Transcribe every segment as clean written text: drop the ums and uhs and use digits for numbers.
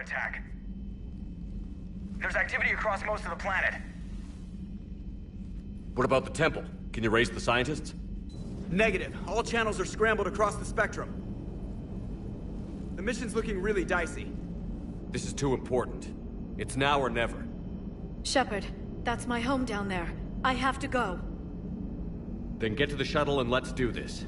Attack. There's activity across most of the planet. What about the temple? Can you raise the scientists? Negative. All channels are scrambled across the spectrum. The mission's looking really dicey. This is too important. It's now or never. Shepard, that's my home down there. I have to go. Then get to the shuttle and let's do this.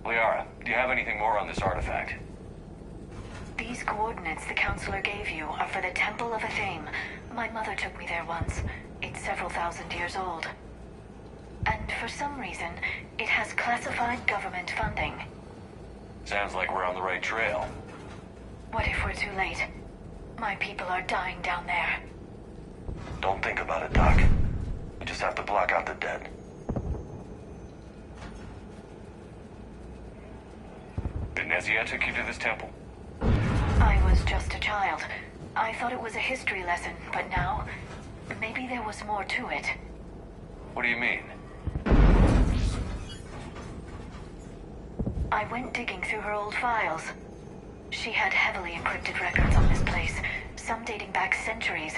Liara, do you have anything more on this artifact? These coordinates the counselor gave you are for the Temple of Athame. My mother took me there once. It's several thousand years old. And for some reason, it has classified government funding. Sounds like we're on the right trail. What if we're too late? My people are dying down there. Don't think about it, Doc. We just have to block out the dead. Did Nezia took you to this temple? I was just a child. I thought it was a history lesson, but now, maybe there was more to it. What do you mean? I went digging through her old files. She had heavily encrypted records on this place, some dating back centuries.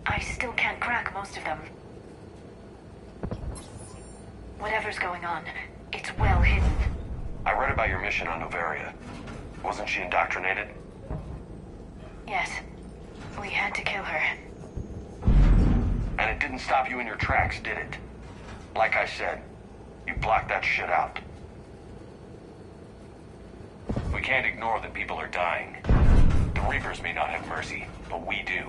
I still can't crack most of them. Whatever's going on, it's well hidden. I read about your mission on Novaria. Wasn't she indoctrinated? Yes. We had to kill her. And it didn't stop you in your tracks, did it? Like I said, you blocked that shit out. We can't ignore that people are dying. The Reapers may not have mercy, but we do.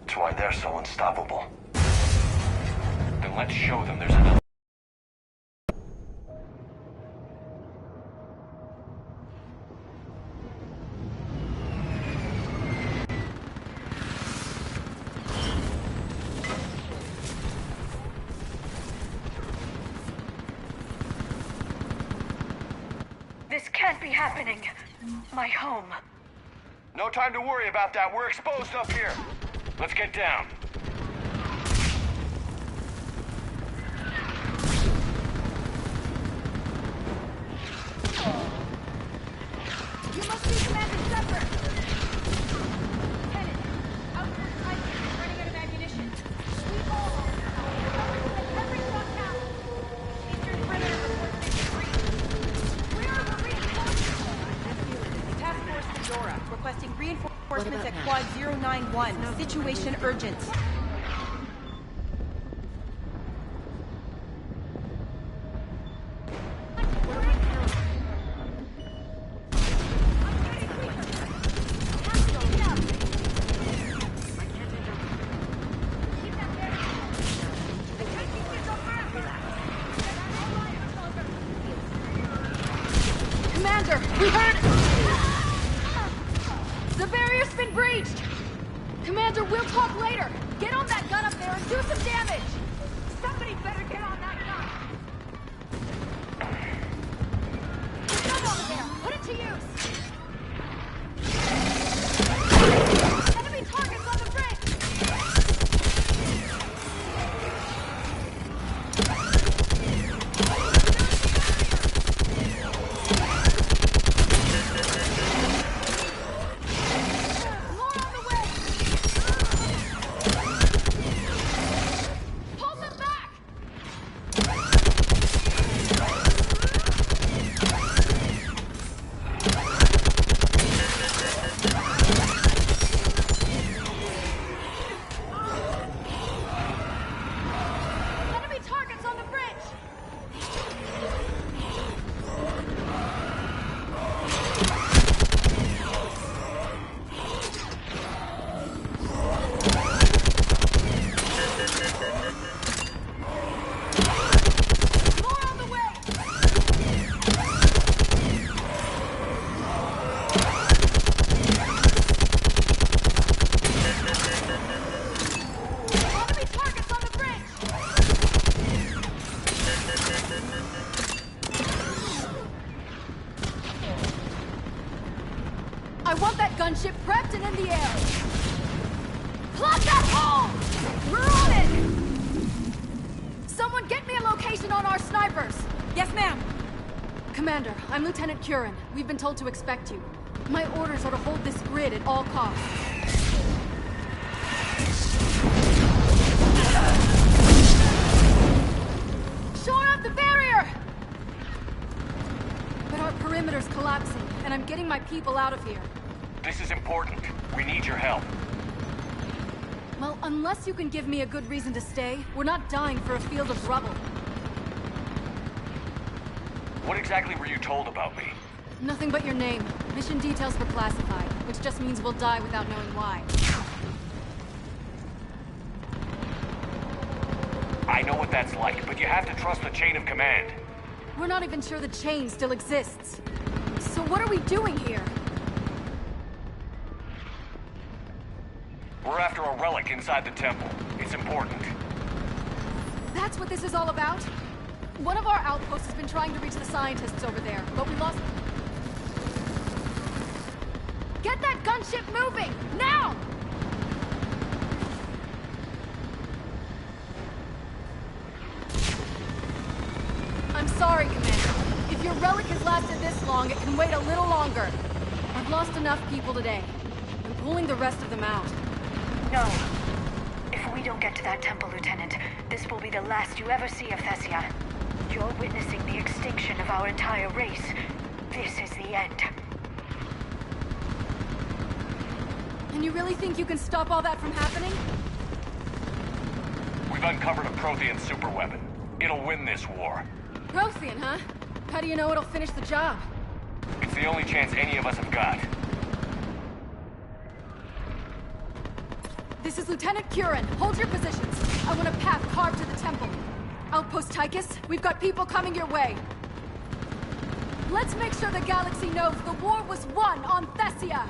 That's why they're so unstoppable. Then let's show them there's another. This can't be happening. My home. No time to worry about that. We're exposed up here. Let's get down. You must be Commander Shepard! Lieutenant, outpost Titan is running out of ammunition. Sweep all of them. Every front now. Eastern perimeter reports victory. Where are the reinforcements? Task Force Fedora requesting reinforcements at Quad 091. Situation urgent. Commander, we heard... The barrier's been breached! Commander, we'll talk later! Get on that gun up there and do some damage! Somebody better get on that gun! The gun over there! Put it to use! Enemy targets on the bridge! More on the way! Hold them back! Enemy targets on the bridge! More on the way! Enemy targets on the bridge! I want that gunship prepped and in the air! Plug that hole! We're on it! Someone get me a location on our snipers! Yes, ma'am. Commander, I'm Lieutenant Curran. We've been told to expect you. My orders are to hold this grid at all costs. Shore up the barrier! But our perimeter's collapsing, and I'm getting my people out of here. This is important. We need your help. Well, unless you can give me a good reason to stay, we're not dying for a field of rubble. What exactly were you told about me? Nothing but your name. Mission details were classified, which just means we'll die without knowing why. I know what that's like, but you have to trust the chain of command. We're not even sure the chain still exists. So what are we doing here? We're after a relic inside the temple. It's important. That's what this is all about? One of our outposts has been trying to reach the scientists over there, but we lost... Get that gunship moving! Now! I'm sorry, Commander. If your relic has lasted this long, it can wait a little longer. I've lost enough people today. I'm pulling the rest of them out. No. If we don't get to that temple, Lieutenant, this will be the last you ever see of Thessia. You're witnessing the extinction of our entire race. This is the end. And you really think you can stop all that from happening? We've uncovered a Prothean superweapon. It'll win this war. Prothean, huh? How do you know it'll finish the job? It's the only chance any of us have got. This is Lieutenant Curran. Hold your positions. I want a path carved to the temple. Outpost Tychus, we've got people coming your way. Let's make sure the galaxy knows the war was won on Thessia!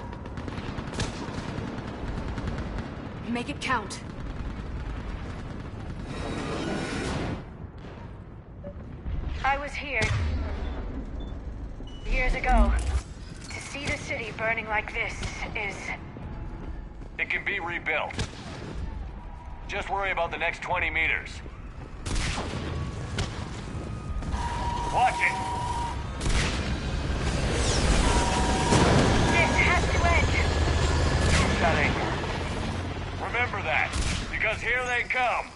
Make it count. I was here years ago. To see the city burning like this is... It can be rebuilt. Just worry about the next 20 meters. Watch it! This has to end. Shutting. Remember that, because here they come.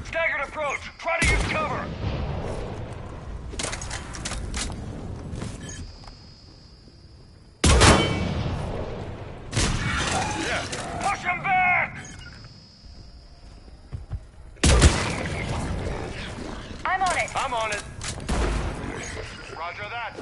Staggered approach. Try to use cover. Push him back! I'm on it. I'm on it. Roger that.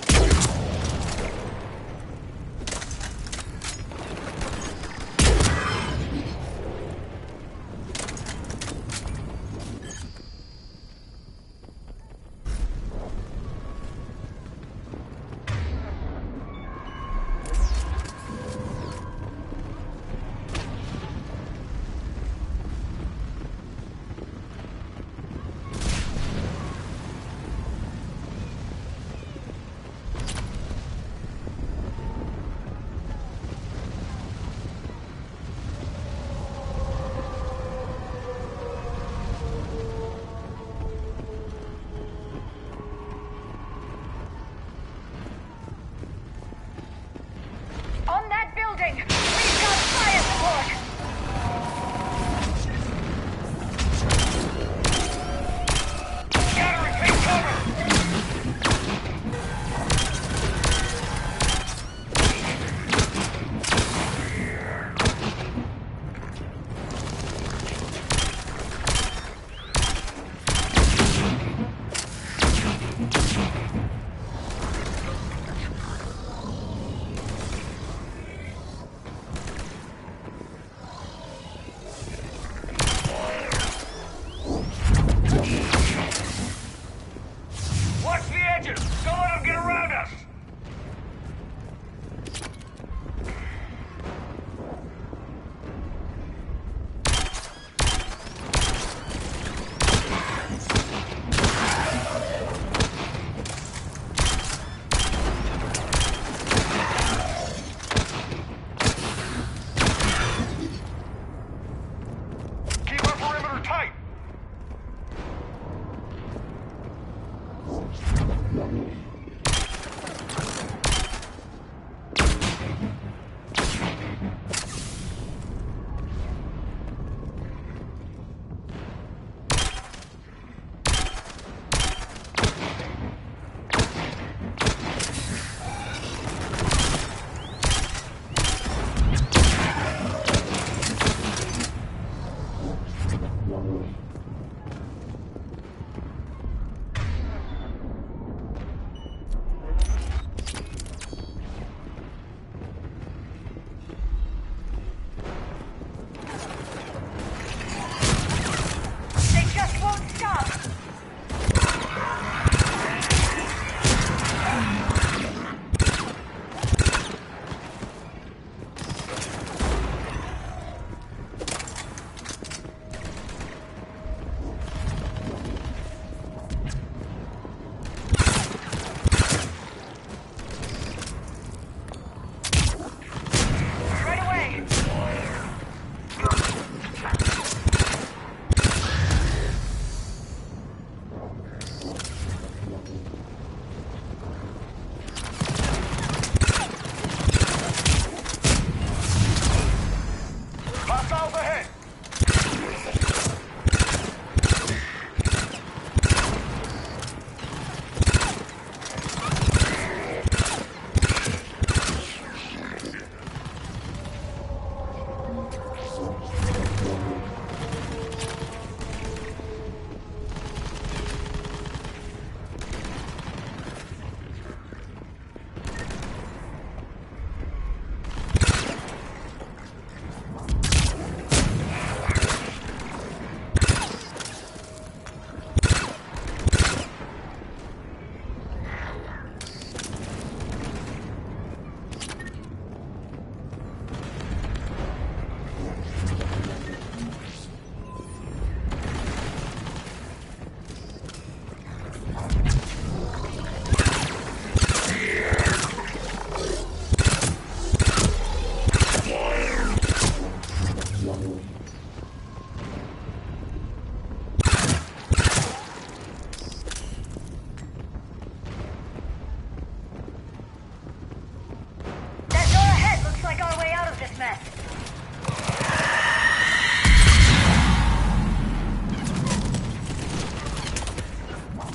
this mess.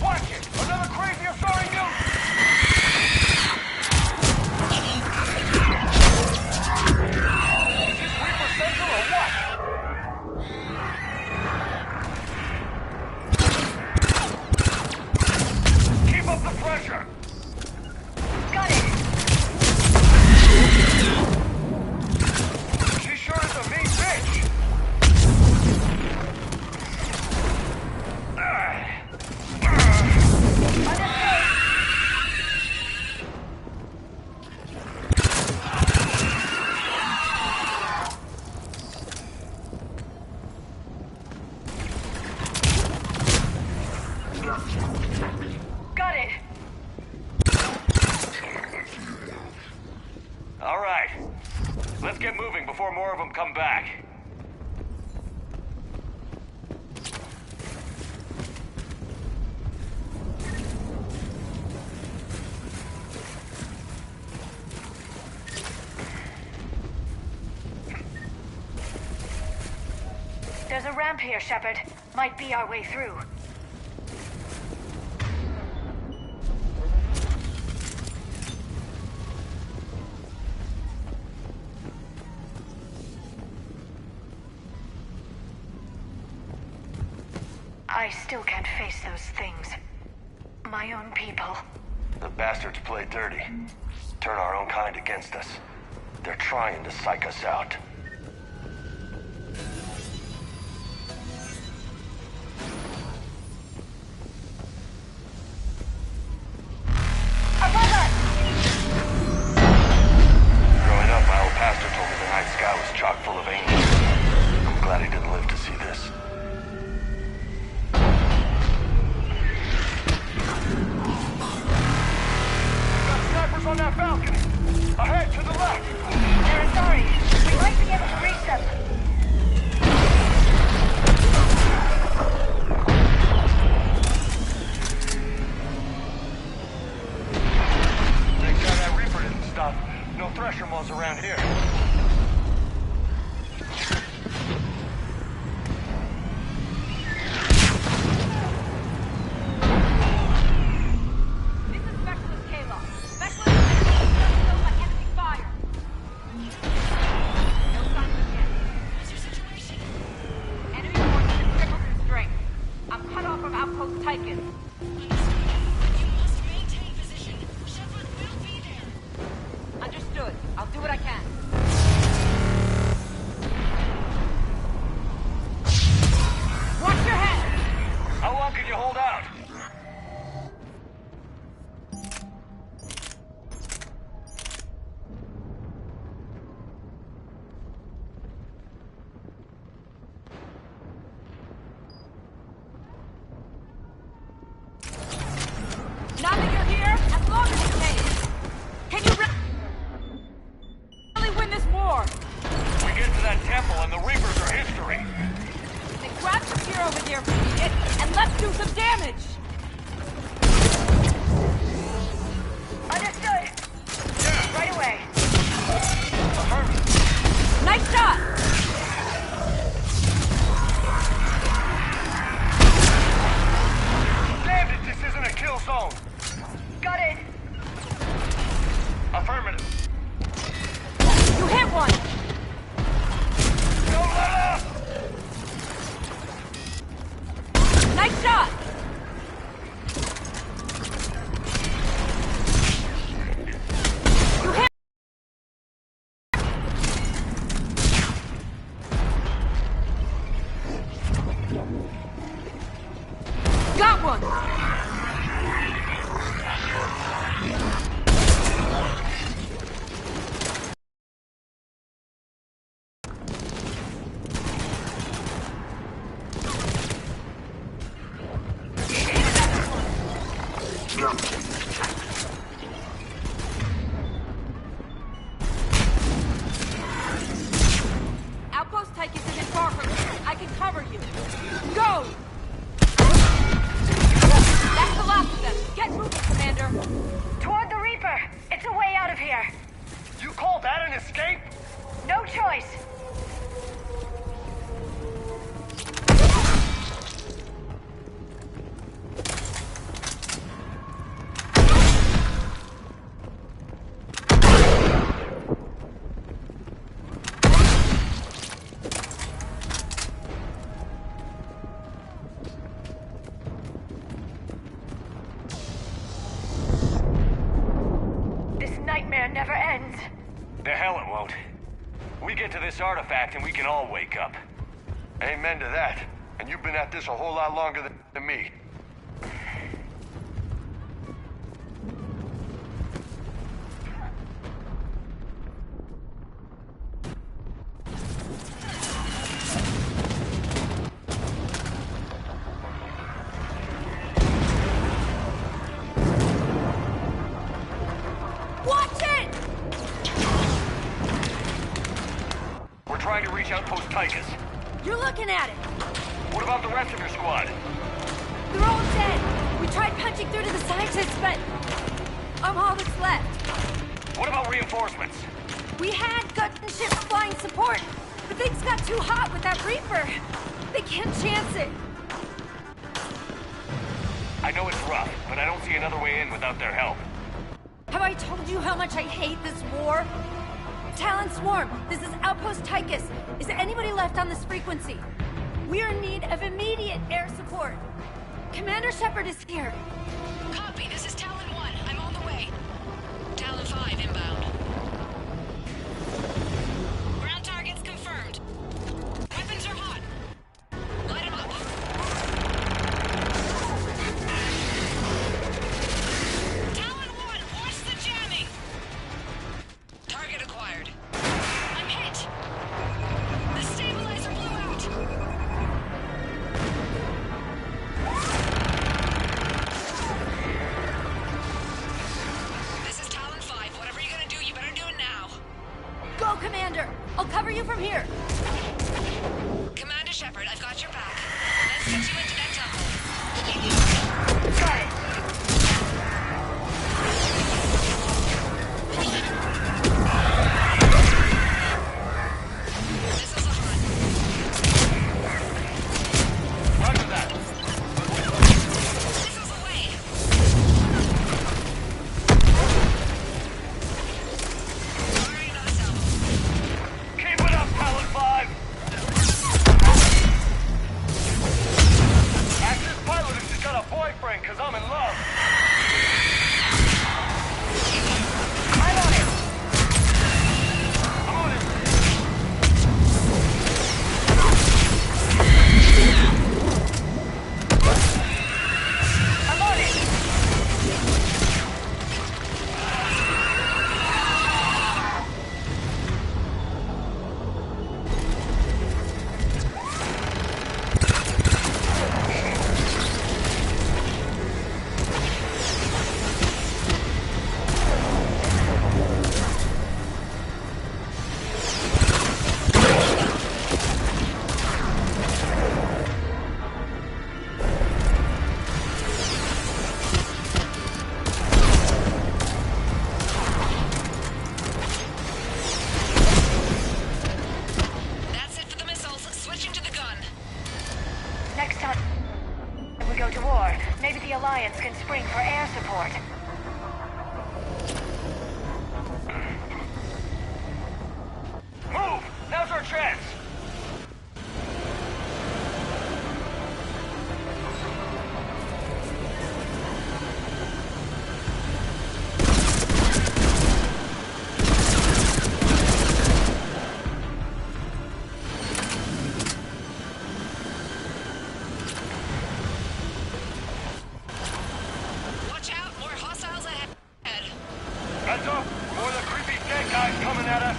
Watch it! Another crazy authority news! Is this Reaper Central or what? Keep up the pressure! Got it! She sure is a mean bitch! Got it! All right. Let's get moving before more of them come back. There's a ramp here, Shepard. Might be our way through. I still can't face those things. My own people. The bastards play dirty. Turn our own kind against us. They're trying to psych us out. Above us! Growing up, my old pastor told me the night sky was chock full of angels. I'm glad he didn't live to see this. Got snipers on that balcony! Ahead to the left! They're authorities. We might be able to reach them. Thank God that Reaper didn't stop. No thresher moles around here. This is Specialist Kayla. Specialist still by enemy fire. No signs of yet. What's your situation? Enemy forces have tripled in strength. I'm cut off from Outpost Tychus. Understood. I'll do what I can. Watch your head! How long can you hold out? Now that you're here, as long as it takes. Can you really win this war? We get to that temple and the Reapers are history. Then grab some gear over there, idiot, and let's do some damage! Understood. Right away. Nice shot! Damn it, this isn't a kill zone. Got it. Affirmative. You hit one! Don't let up! Nice shot! You hit! Got one! Outpost Tychus isn't far from here. I can cover you. Go! That's the last of them. Get moving, Commander. Toward the Reaper. It's a way out of here. You call that an escape? No choice. This nightmare never ends. The hell it won't. We get to this artifact and we can all wake up. Amen to that. And you've been at this a whole lot longer than me. Watch it! We're trying to reach Outpost Tychus. You're looking at it. What about the rest of your squad? They're all dead. We tried punching through to the scientists, but I'm all that's left. What about reinforcements? We had gunship flying support, but things got too hot with that Reaper. They can't chance it. I know it's rough, but I don't see another way in without their help. Have I told you how much I hate this war? Talon Swarm, this is Outpost Tychus. Is there anybody left on this frequency? We are in need of immediate air support. Commander Shepard is here. Copy, this is Talon 1. I'm on the way. Talon 5 inbound. Ground targets confirmed. Weapons are hot. Light 'em up. Talon 1, watch the jamming! Target acquired. I'm hit! The stabilizer blew out! This is Talon 5. Whatever you're gonna do, you better do it now. Go, Commander! I'll cover you from here. Commander Shepard, I've got your back. Let's get you into that temple. Got it. Missiles are hot. Roger that. Missiles away. Firing ourselves. Keep it up, Talon 5! Active pilot has just got a boyfriend, cause I'm in love. I'm on it. I'm on it. I'm on it. That's it for the missiles. Switching to the gun. Next time we go to war, maybe the Alliance can spring for air support. Move! Now's our chance! Watch out, more hostiles ahead. Heads up! More of the creepy dead guys coming at us!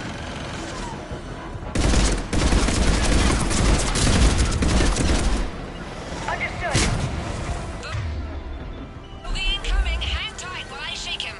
Understood. Boogie incoming. Hang tight while I shake him.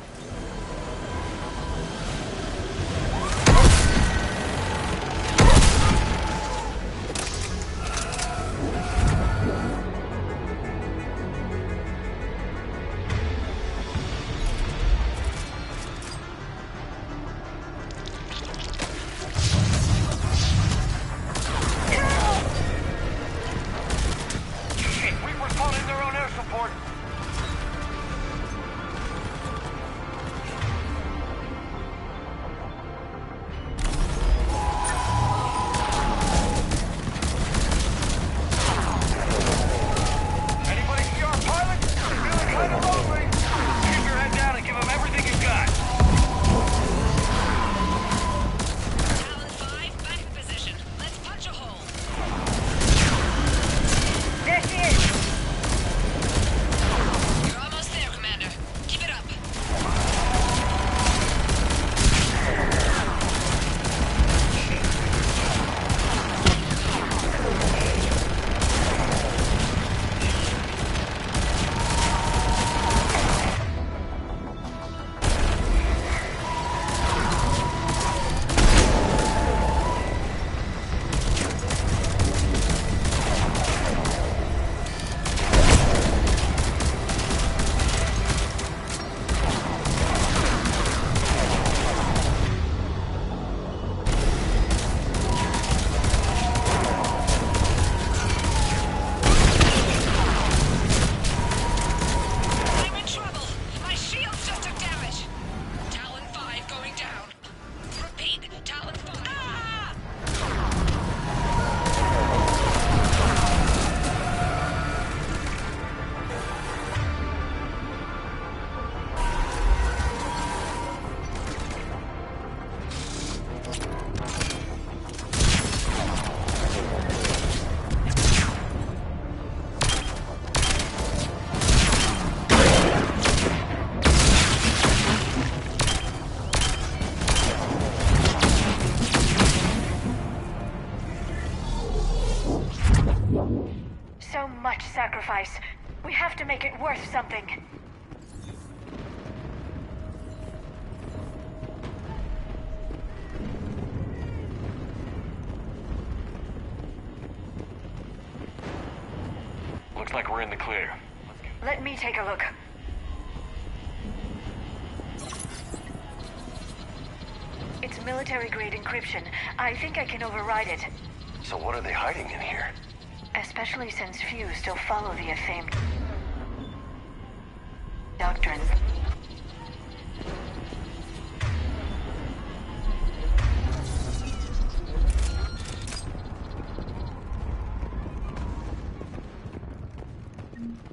much sacrifice. We have to make it worth something. Looks like we're in the clear. Let me take a look. It's military-grade encryption. I think I can override it. So what are they hiding in here? Especially since few still follow the Athame doctrines.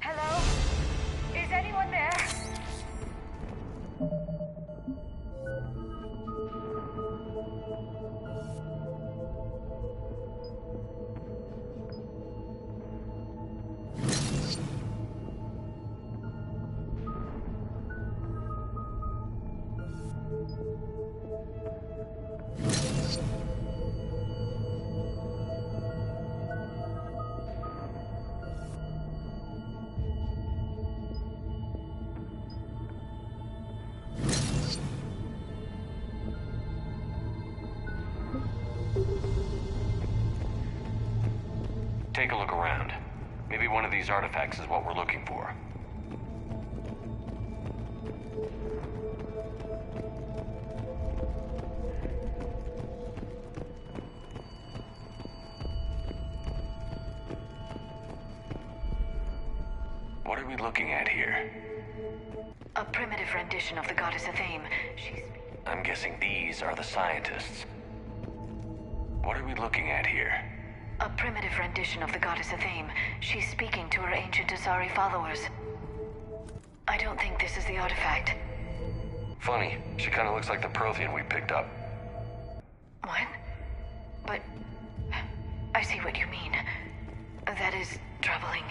Hello? Is anyone there? Take a look around. Maybe one of these artifacts is what we're looking for. What are we looking at here? A primitive rendition of the goddess Athame. She's... I'm guessing these are the scientists. What are we looking at here? A primitive rendition of the goddess Athame. She's speaking to her ancient Asari followers. I don't think this is the artifact. Funny, she kind of looks like the Prothean we picked up. What? But... I see what you mean. That is troubling.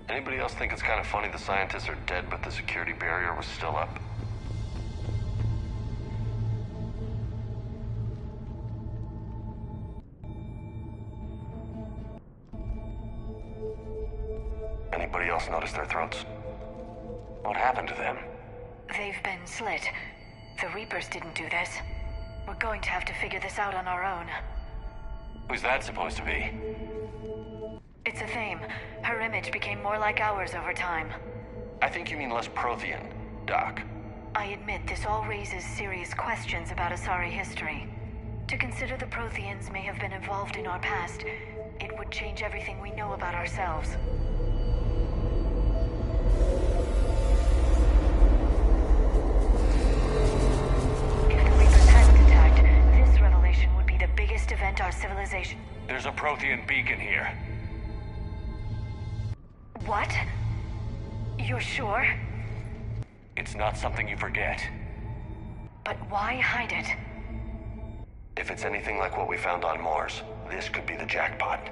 Anybody else think it's kind of funny the scientists are dead but the security barrier was still up? Anybody else notice their throats? What happened to them? They've been slit. The Reapers didn't do this. We're going to have to figure this out on our own. Who's that supposed to be? It's Athame. Her image became more like ours over time. I think you mean less Prothean, Doc. I admit this all raises serious questions about Asari history. To consider the Protheans may have been involved in our past, it would change everything we know about ourselves. If the Reapers hadn't attacked, this revelation would be the biggest event our civilization... There's a Prothean beacon here. What? You're sure? It's not something you forget. But why hide it? If it's anything like what we found on Mars, this could be the jackpot.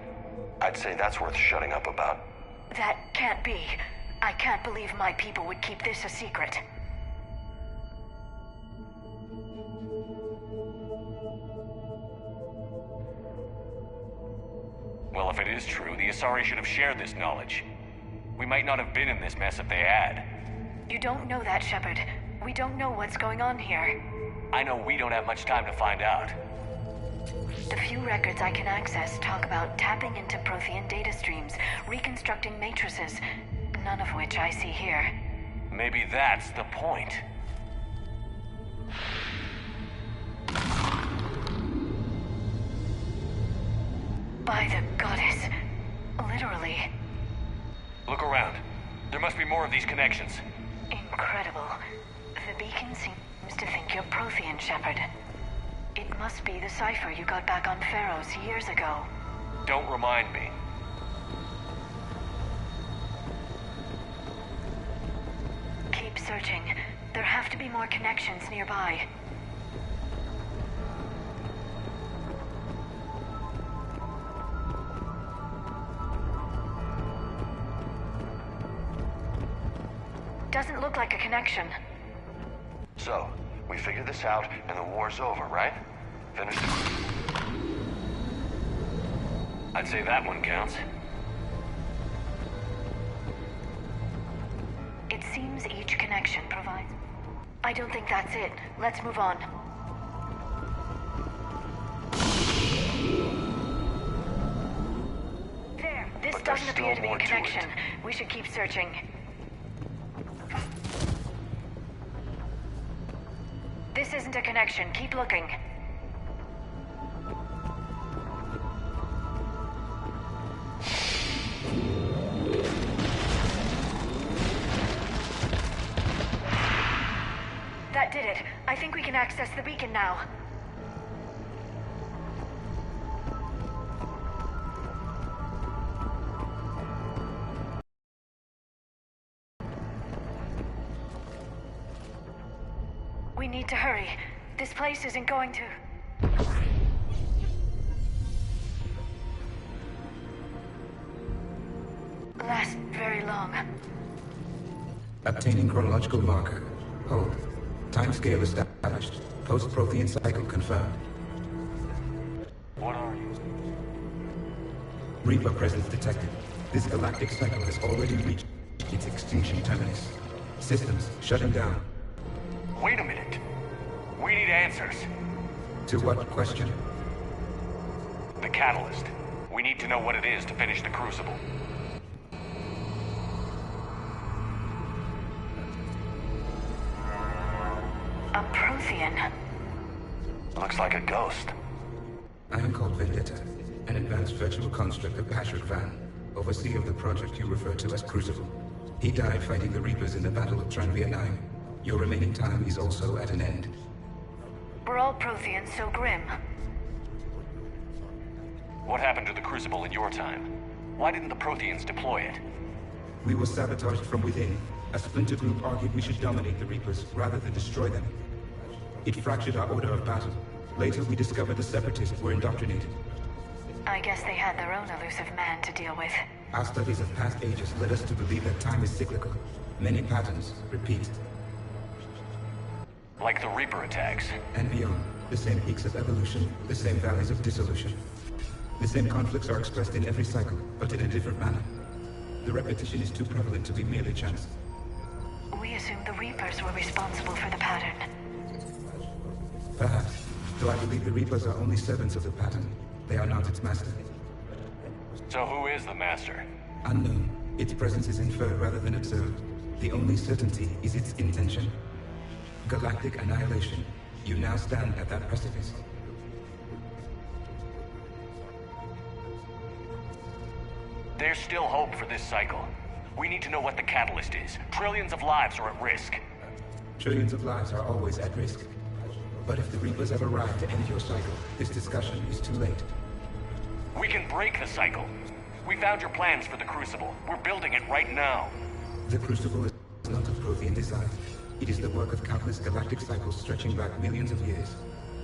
I'd say that's worth shutting up about. That can't be. I can't believe my people would keep this a secret. Well, if it is true, the Asari should have shared this knowledge. We might not have been in this mess if they had. You don't know that, Shepard. We don't know what's going on here. I know we don't have much time to find out. The few records I can access talk about tapping into Prothean data streams, reconstructing matrices, none of which I see here. Maybe that's the point. By the goddess. Literally. Look around. There must be more of these connections. Incredible. The beacon seems to think you're Prothean, Shepard. It must be the cipher you got back on Pharaohs years ago. Don't remind me. Keep searching. There have to be more connections nearby. Doesn't look like a connection. So, we figured this out and the war's over, right? Finished. I'd say that one counts. It seems each connection provides... I don't think that's it. Let's move on. There. This But there's doesn't appear to still be a more to connection. it. We should keep searching. This isn't a connection. Keep looking. That did it. I think we can access the beacon now. We need to hurry. This place isn't going to... last very long. Obtaining chronological marker. Hold. Timescale established. Post-Prothean cycle confirmed. What are you? Reaper presence detected. This galactic cycle has already reached its extinction terminus. Systems shutting down. Wait a minute. We need answers. To what question? The catalyst. We need to know what it is to finish the crucible. A Prothean. Looks like a ghost. I am called Vendetta, an advanced virtual construct of Patrick Van, overseer of the project you refer to as Crucible. He died fighting the Reapers in the Battle of Tranvia 9. Your remaining time is also at an end. We're all Protheans, so grim. What happened to the crucible in your time? Why didn't the Protheans deploy it? We were sabotaged from within. A splinter group argued we should dominate the Reapers rather than destroy them. It fractured our order of battle. Later, we discovered the Separatists were indoctrinated. I guess they had their own elusive man to deal with. Our studies of past ages led us to believe that time is cyclical. Many patterns repeat. Like the Reaper attacks. And beyond, the same peaks of evolution, the same valleys of dissolution. The same conflicts are expressed in every cycle, but in a different manner. The repetition is too prevalent to be merely chance. We assumed the Reapers were responsible for the pattern. Perhaps, though I believe the Reapers are only servants of the pattern. They are not its master. So who is the master? Unknown. Its presence is inferred rather than observed. The only certainty is its intention. Galactic annihilation. You now stand at that precipice. There's still hope for this cycle. We need to know what the catalyst is. Trillions of lives are at risk. Trillions of lives are always at risk. But if the Reapers have arrived to end your cycle, this discussion is too late. We can break the cycle. We found your plans for the Crucible. We're building it right now. The Crucible is not of Prothean design. It is the work of countless galactic cycles stretching back millions of years.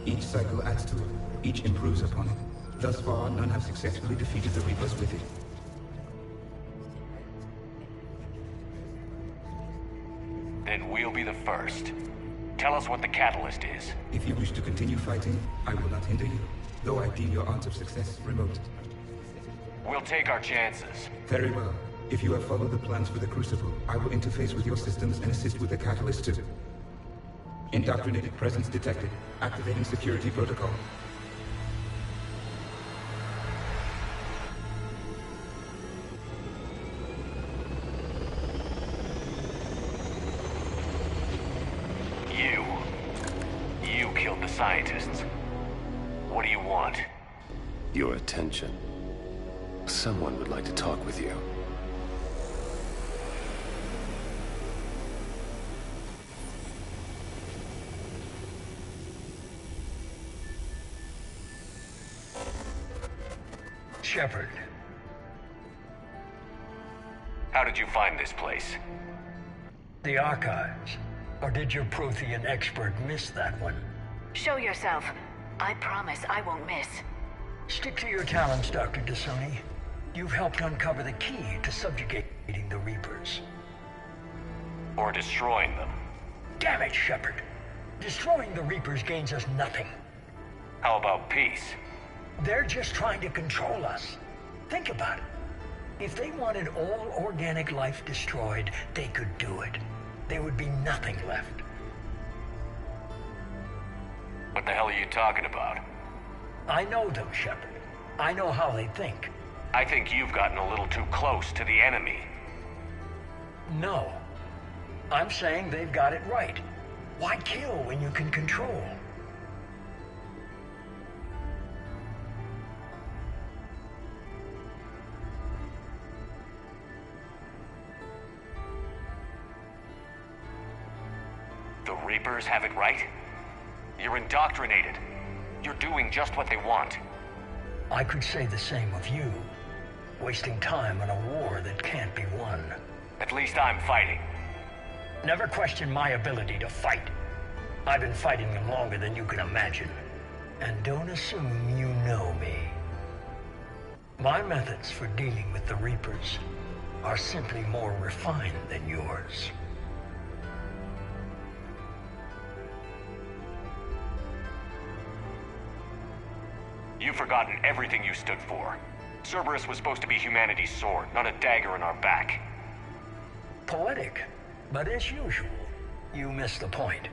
Each cycle adds to it. Each improves upon it. Thus far, none have successfully defeated the Reapers with it. Then we'll be the first. Tell us what the catalyst is. If you wish to continue fighting, I will not hinder you, though I deem your odds of success remote. We'll take our chances. Very well. If you have followed the plans for the Crucible, I will interface with your systems and assist with the catalyst too. Indoctrinated presence detected. Activating security protocol. You killed the scientists. What do you want? Your attention. Someone would like to talk with you. Shepard. How did you find this place? The archives. Or did your Prothean expert miss that one? Show yourself. I promise I won't miss. Stick to your talents, Dr. D'Soni. You've helped uncover the key to subjugating the Reapers. Or destroying them. Damn it, Shepard. Destroying the Reapers gains us nothing. How about peace? They're just trying to control us. Think about it. If they wanted all organic life destroyed, they could do it. There would be nothing left. What the hell are you talking about? I know them, Shepard. I know how they think. I think you've gotten a little too close to the enemy. No. I'm saying they've got it right. Why kill when you can control? The Reapers have it right? You're indoctrinated. You're doing just what they want. I could say the same of you. Wasting time on a war that can't be won. At least I'm fighting. Never question my ability to fight. I've been fighting them longer than you can imagine. And don't assume you know me. My methods for dealing with the Reapers are simply more refined than yours. You've forgotten everything you stood for. Cerberus was supposed to be humanity's sword, not a dagger in our back. Poetic, but as usual, you missed the point.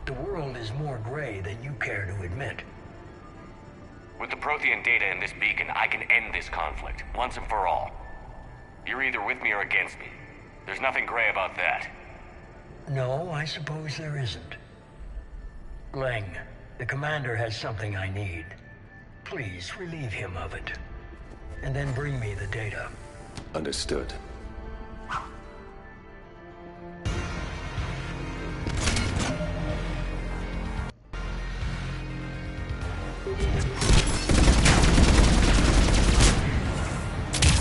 The world is more gray than you care to admit. With the Prothean data in this beacon, I can end this conflict, once and for all. You're either with me or against me. There's nothing gray about that. No, I suppose there isn't. Leng, the commander has something I need. Please relieve him of it. And then bring me the data. Understood.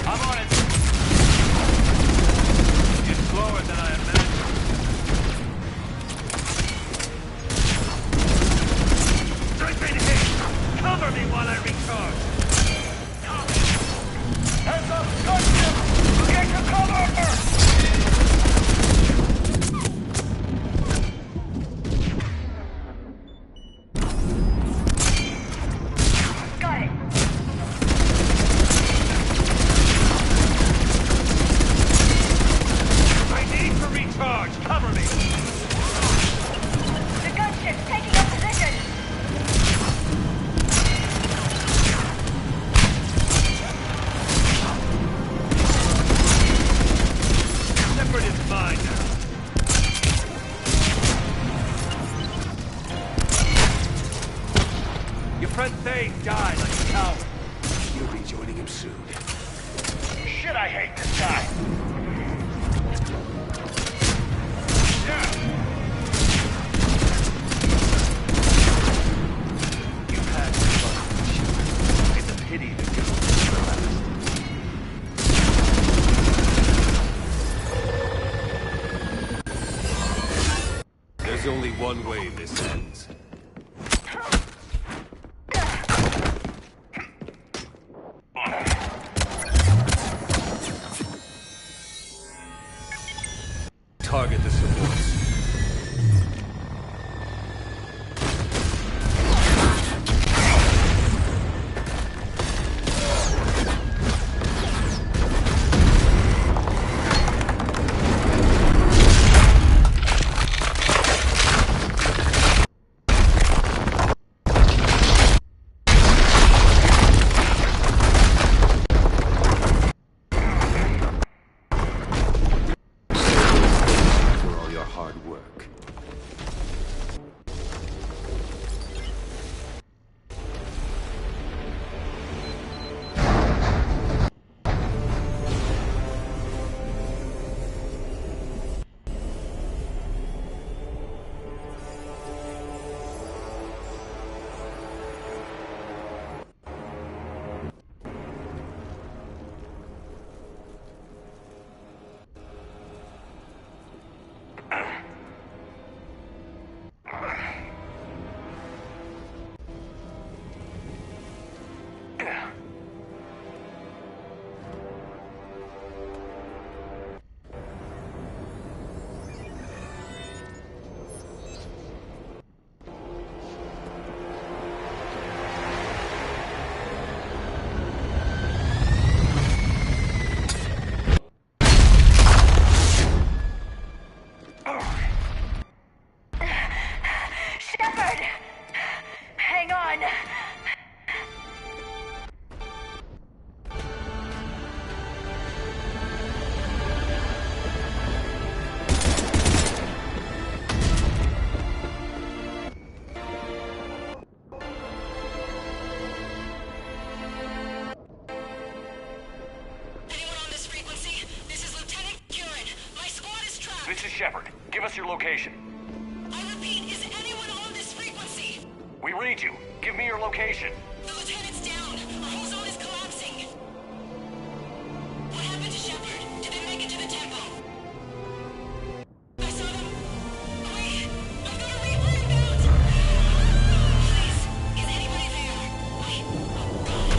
I'm on it. It's slower than I imagined. I've been hit. Cover me while I recharge. Heads up, gunship! Get to cover! Got it. I need to recharge. Cover me. The gunship's taking up position. Shepard is mine now. Your friend Thane died like a coward. You'll be joining him soon. Shit, I hate this guy. Yeah. You've had fun. It's a pity that you There's only one way this ends. Target the supports. Give us your location. I repeat, is anyone on this frequency? We read you. Give me your location. The lieutenant's down. Our whole zone is collapsing. What happened to Shepard? Did they make it to the temple? I saw them. Wait, I've got a replay about. Please, is anybody there? Wait, oh God.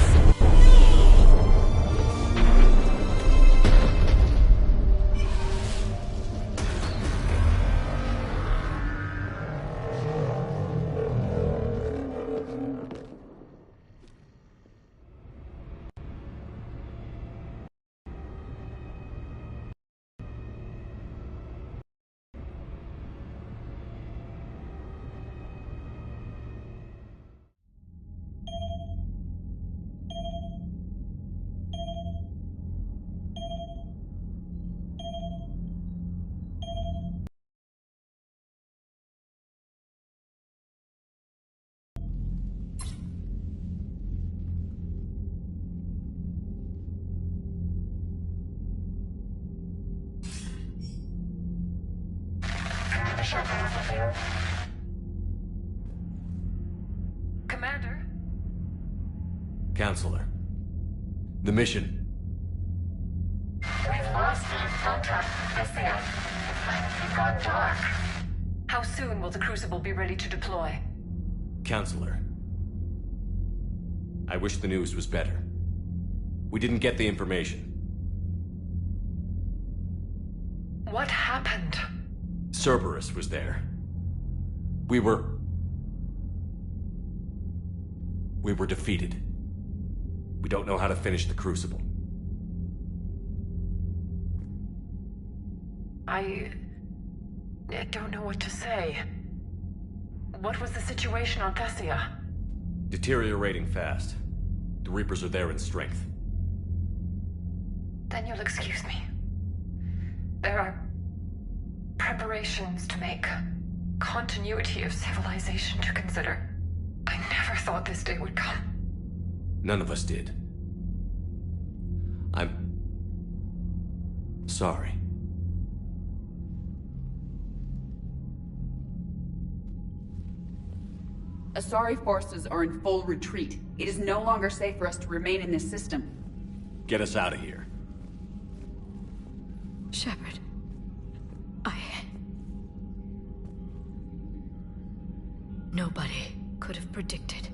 Commander? Counselor. The mission. We've lost contact with the It's gone dark. How soon will the Crucible be ready to deploy? Counselor. I wish the news was better. We didn't get the information. What happened? Cerberus was there. We were defeated. We don't know how to finish the Crucible. I don't know what to say. What was the situation on Thessia? Deteriorating fast. The Reapers are there in strength. Then you'll excuse me. There are preparations to make, continuity of civilization to consider. I never thought this day would come. None of us did. I'm sorry. Asari forces are in full retreat. It is no longer safe for us to remain in this system. Get us out of here. Shepard. Nobody could have predicted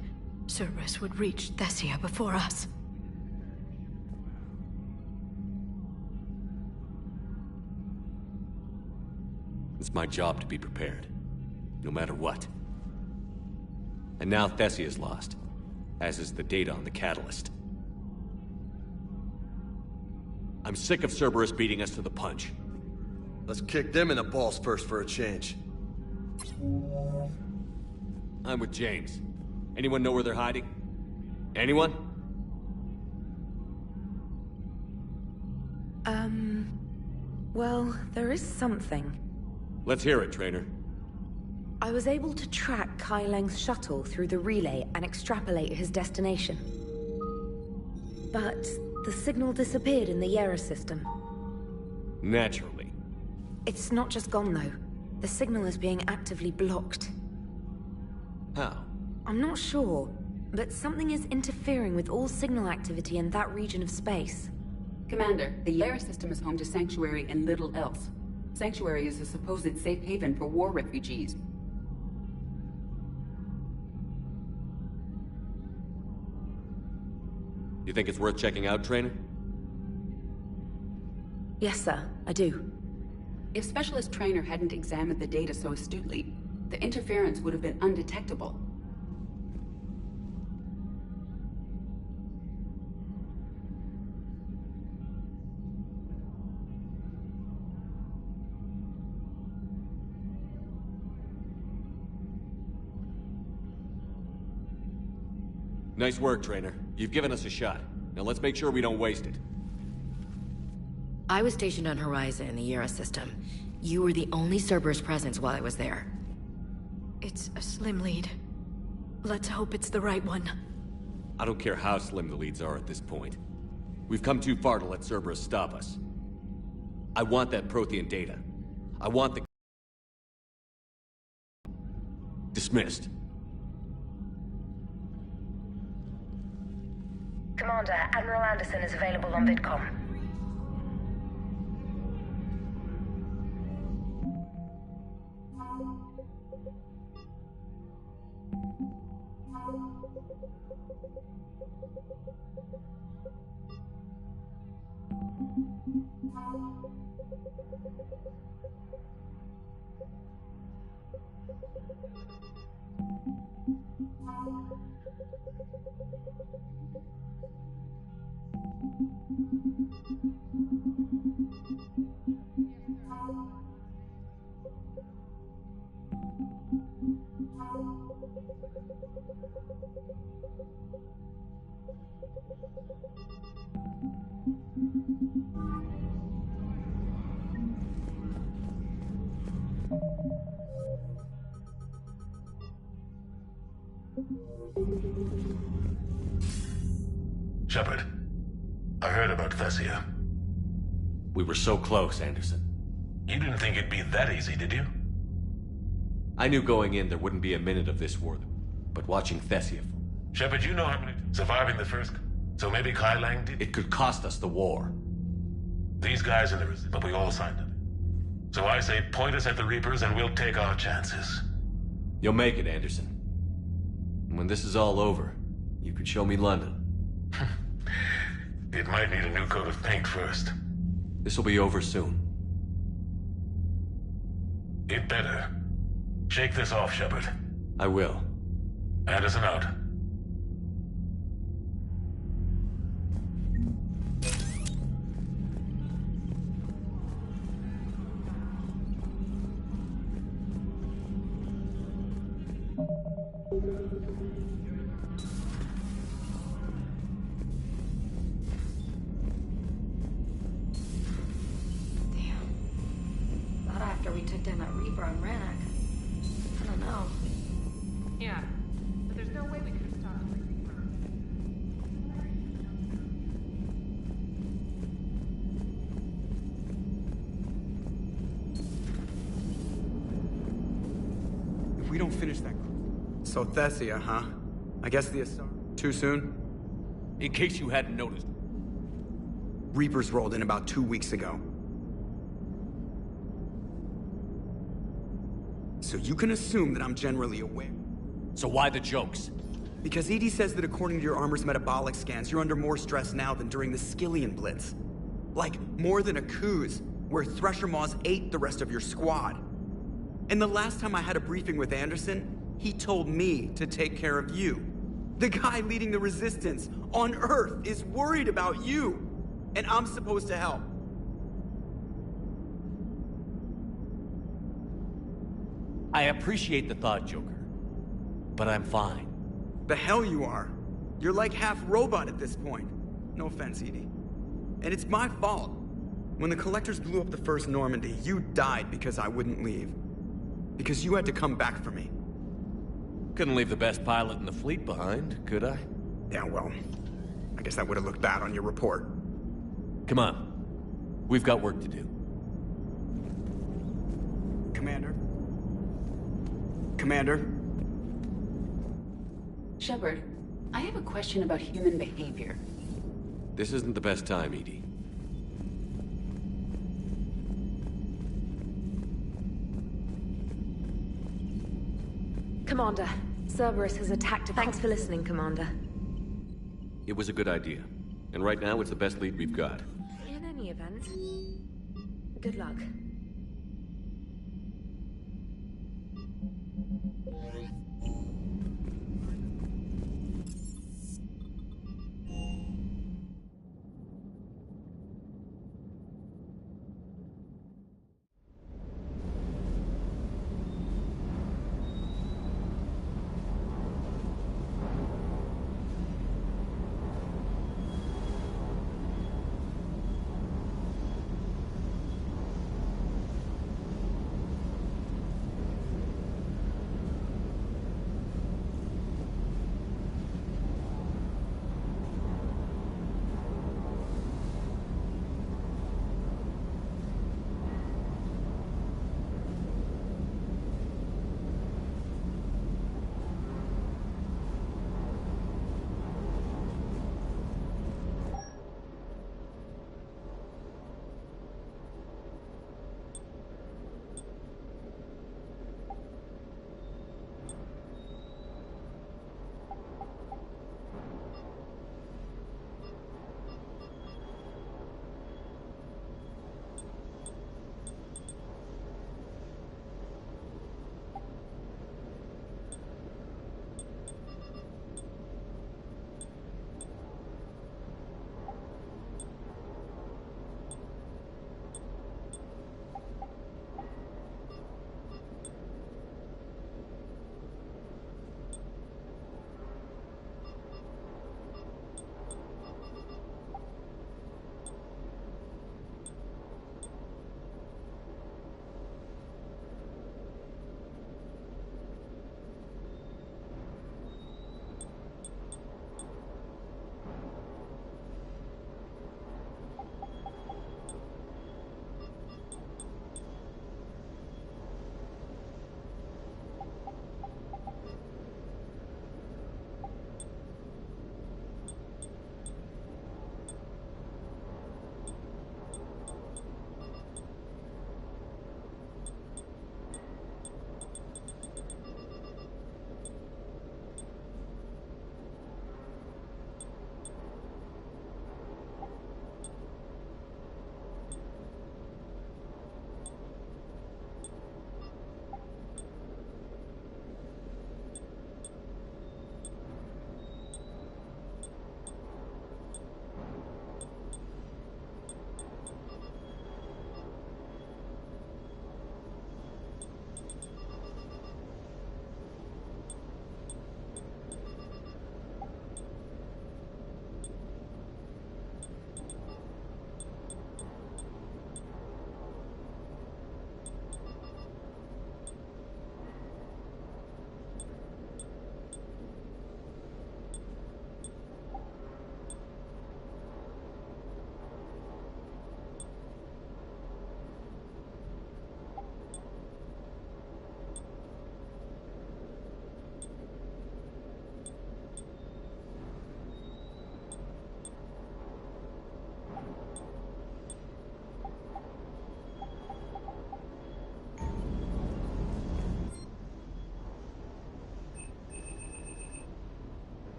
Cerberus would reach Thessia before us. It's my job to be prepared, no matter what. And now Thessia is lost, as is the data on the catalyst. I'm sick of Cerberus beating us to the punch. Let's kick them in the balls first for a change. I'm with James. Anyone know where they're hiding? Anyone? Well, there is something. Let's hear it, Trainer. I was able to track Kai Leng's shuttle through the relay and extrapolate his destination. But the signal disappeared in the Yera system. Naturally. It's not just gone, though. The signal is being actively blocked. How? I'm not sure, but something is interfering with all signal activity in that region of space. Commander, the Yera system is home to Sanctuary and little else. Sanctuary is a supposed safe haven for war refugees. You think it's worth checking out, Trainer? Yes, sir, I do. If Specialist Trainer hadn't examined the data so astutely, the interference would have been undetectable. Nice work, Trainer. You've given us a shot. Now let's make sure we don't waste it. I was stationed on Horizon in the Yera system. You were the only Cerberus presence while I was there. It's a slim lead. Let's hope it's the right one. I don't care how slim the leads are at this point. We've come too far to let Cerberus stop us. I want that Prothean data. I want the Dismissed. Commander, Admiral Anderson is available on VidCom. Shepard, I heard about Thessia. We were so close, Anderson. You didn't think it'd be that easy, did you? I knew going in there wouldn't be a minute of this war, but watching Thessia... Shepard, you know how many... Surviving the first... So maybe Kai Lang did... It could cost us the war. These guys in the... But we all signed it. So I say point us at the Reapers and we'll take our chances. You'll make it, Anderson. And when this is all over, you can show me London. It might need a new coat of paint first. This will be over soon. It better. Shake this off, Shepard. I will. Anderson out. After we took down that Reaper on Rannoch. I don't know. Yeah, but there's no way we could have stopped the Reaper. If we don't finish that... So Thessia, huh? I guess the Asar... Too soon? In case you hadn't noticed. Reapers rolled in about 2 weeks ago. So you can assume that I'm generally aware. So why the jokes? Because EDI says that according to your armor's metabolic scans, you're under more stress now than during the Skillian Blitz. Like, more than a Kuz, where Thresher Maws ate the rest of your squad. And the last time I had a briefing with Anderson, he told me to take care of you. The guy leading the resistance on Earth is worried about you, and I'm supposed to help. I appreciate the thought, Joker. But I'm fine. The hell you are. You're like half robot at this point. No offense, EDI. And it's my fault. When the Collectors blew up the first Normandy, you died because I wouldn't leave. Because you had to come back for me. Couldn't leave the best pilot in the fleet behind, could I? Yeah, well, I guess that would have looked bad on your report. Come on. We've got work to do. Commander? Commander? Shepard, I have a question about human behavior. This isn't the best time, EDI. Commander, Cerberus has attacked a... Thanks for listening, Commander. It was a good idea. And right now, it's the best lead we've got. In any event, good luck.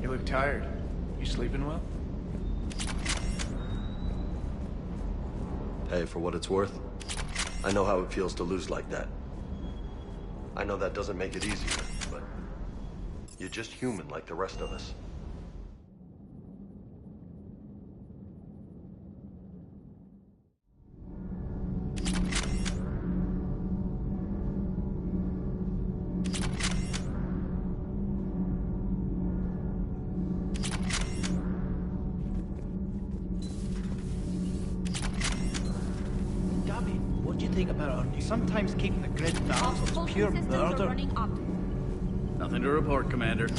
You look tired. You sleeping well? Hey, for what it's worth, I know how it feels to lose like that. I know that doesn't make it easier, but you're just human like the rest of us. Sometimes keeping the grid balanced is pure murder. Nothing to report, Commander.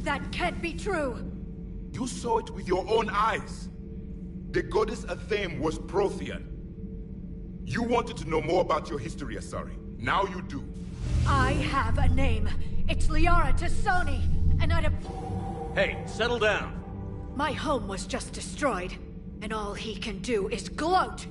That can't be true! You saw it with your own eyes. The goddess Athame was Prothean. You wanted to know more about your history, Asari. Now you do. I have a name. It's Liara Tassoni, and I'd have... Hey, settle down. My home was just destroyed, and all he can do is gloat!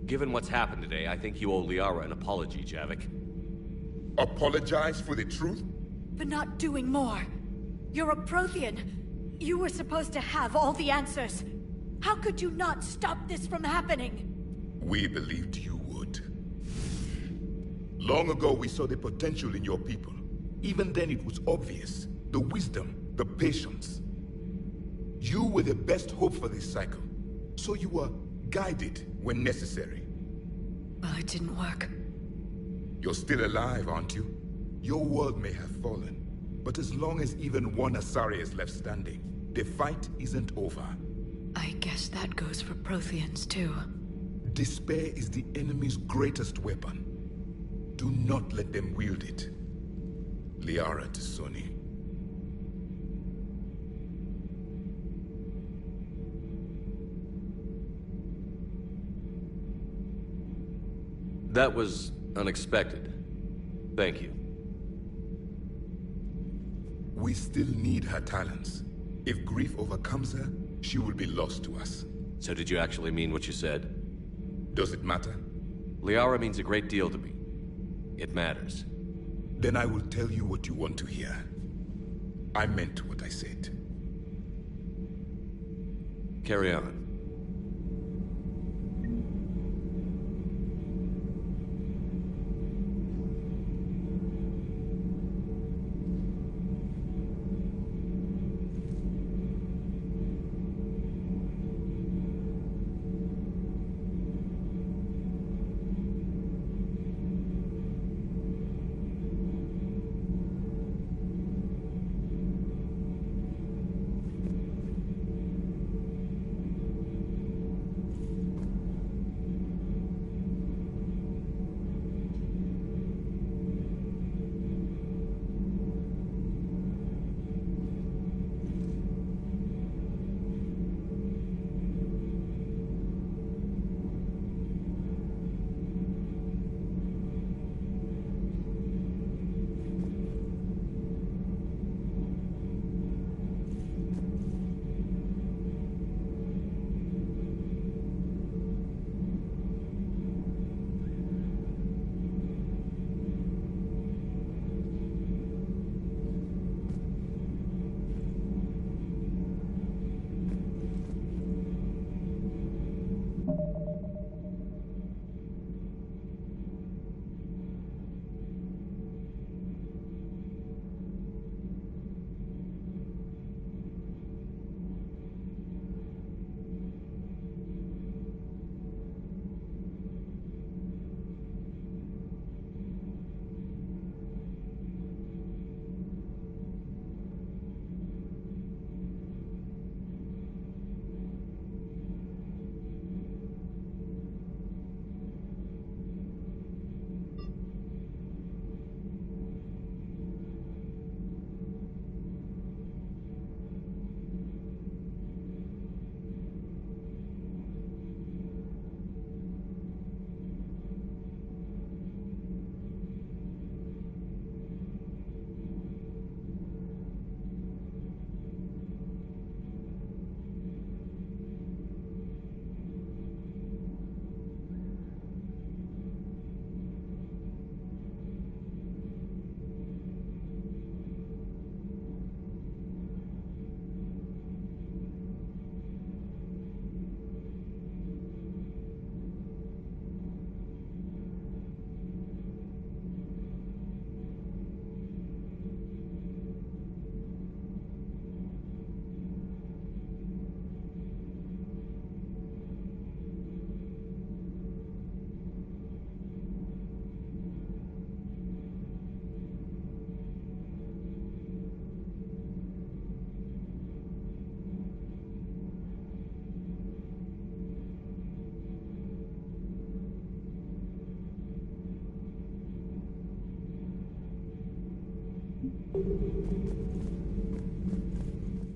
Given what's happened today, I think you owe Liara an apology, Javik. Apologize for the truth? For not doing more. You're a Prothean. You were supposed to have all the answers. How could you not stop this from happening? We believed you would. Long ago, we saw the potential in your people. Even then, it was obvious. The wisdom, the patience. You were the best hope for this cycle. So you were guided when necessary. Well, it didn't work. You're still alive, aren't you? Your world may have fallen, but as long as even one Asari is left standing, the fight isn't over. I guess that goes for Protheans, too. Despair is the enemy's greatest weapon. Do not let them wield it. Liara to Sony. That was unexpected. Thank you. We still need her talents. If grief overcomes her, she will be lost to us. So did you actually mean what you said? Does it matter? Liara means a great deal to me. It matters. Then I will tell you what you want to hear. I meant what I said. Carry on.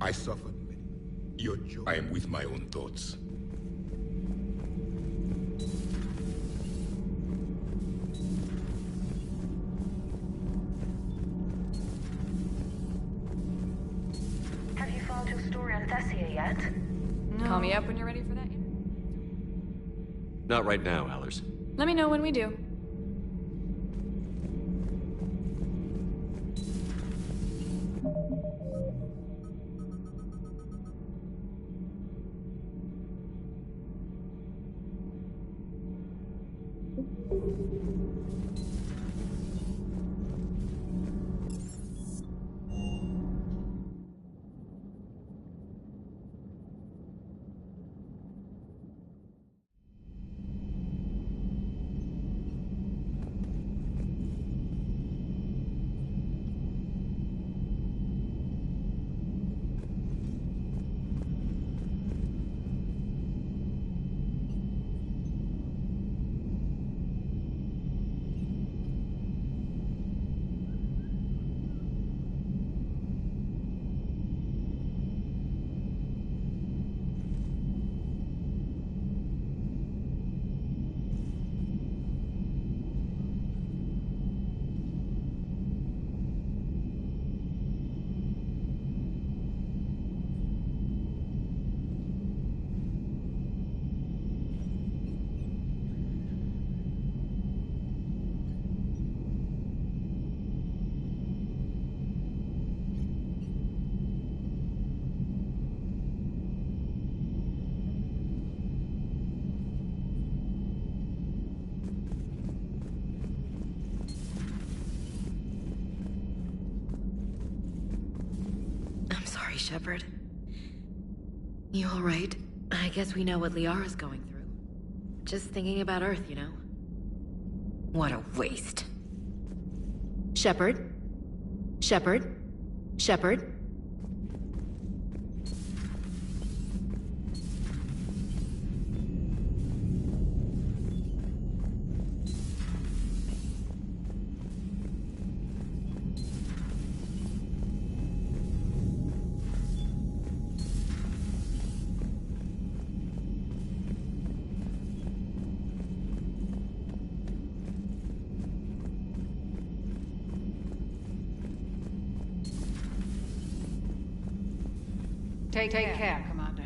I suffered many. Your joy. I am with my own thoughts. Have you found your story on Thessia yet? No. Call me up when you're ready for that. Not right now, Allers. Let me know when we do. Shepard. You alright? I guess we know what Liara's going through. Just thinking about Earth, you know? What a waste. Shepard? Shepard? Shepard? Take care, Commander.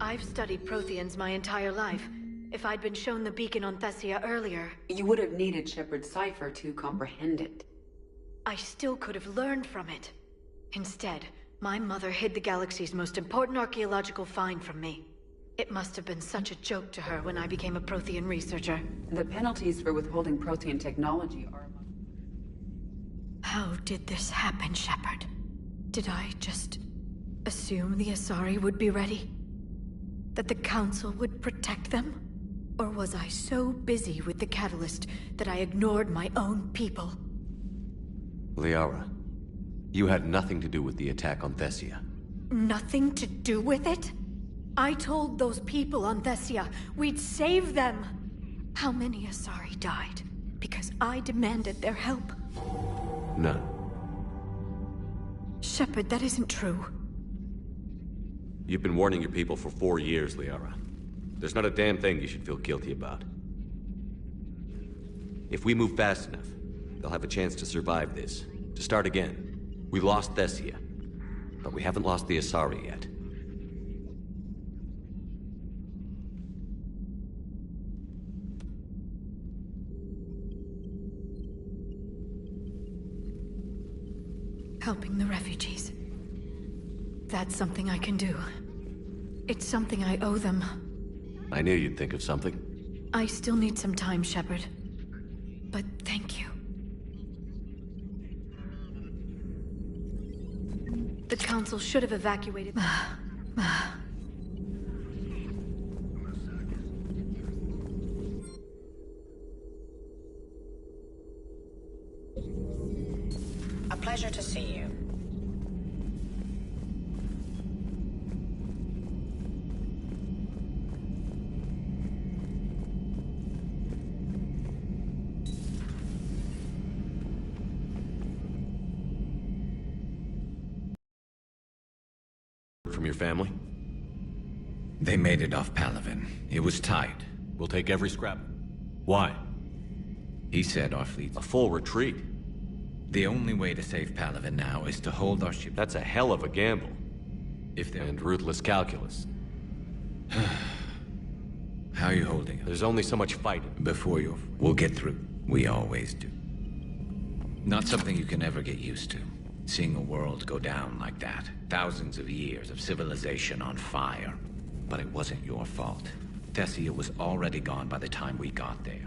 I've studied Protheans my entire life. If I'd been shown the beacon on Thessia earlier... You would have needed Shepard's cipher to comprehend it. I still could have learned from it. Instead, my mother hid the galaxy's most important archaeological find from me. It must have been such a joke to her when I became a Prothean researcher. The penalties for withholding Prothean technology are... How did this happen, Shepard? Did I just assume the Asari would be ready? That the Council would protect them? Or was I so busy with the Catalyst that I ignored my own people? Liara, you had nothing to do with the attack on Thessia. Nothing to do with it? I told those people on Thessia we'd save them. How many Asari died because I demanded their help? None. Shepard, that isn't true. You've been warning your people for 4 years, Liara. There's not a damn thing you should feel guilty about. If we move fast enough, they'll have a chance to survive this. To start again. We lost Thessia, but we haven't lost the Asari yet. Helping the refugees. That's something I can do. It's something I owe them. I knew you'd think of something. I still need some time, Shepard. But thank you. The Council should have evacuated... A pleasure to see you. From your family? They made it off Palaven. It was tight. We'll take every scrap. Why? He said our fleet... A full retreat. The only way to save Palaven now is to hold our ship... That's a hell of a gamble. If there... And ruthless calculus. How are you holding it? There's only so much fighting. Before you... We'll get through. We always do. Not something you can ever get used to. Seeing a world go down like that. Thousands of years of civilization on fire. But it wasn't your fault. Thessia was already gone by the time we got there.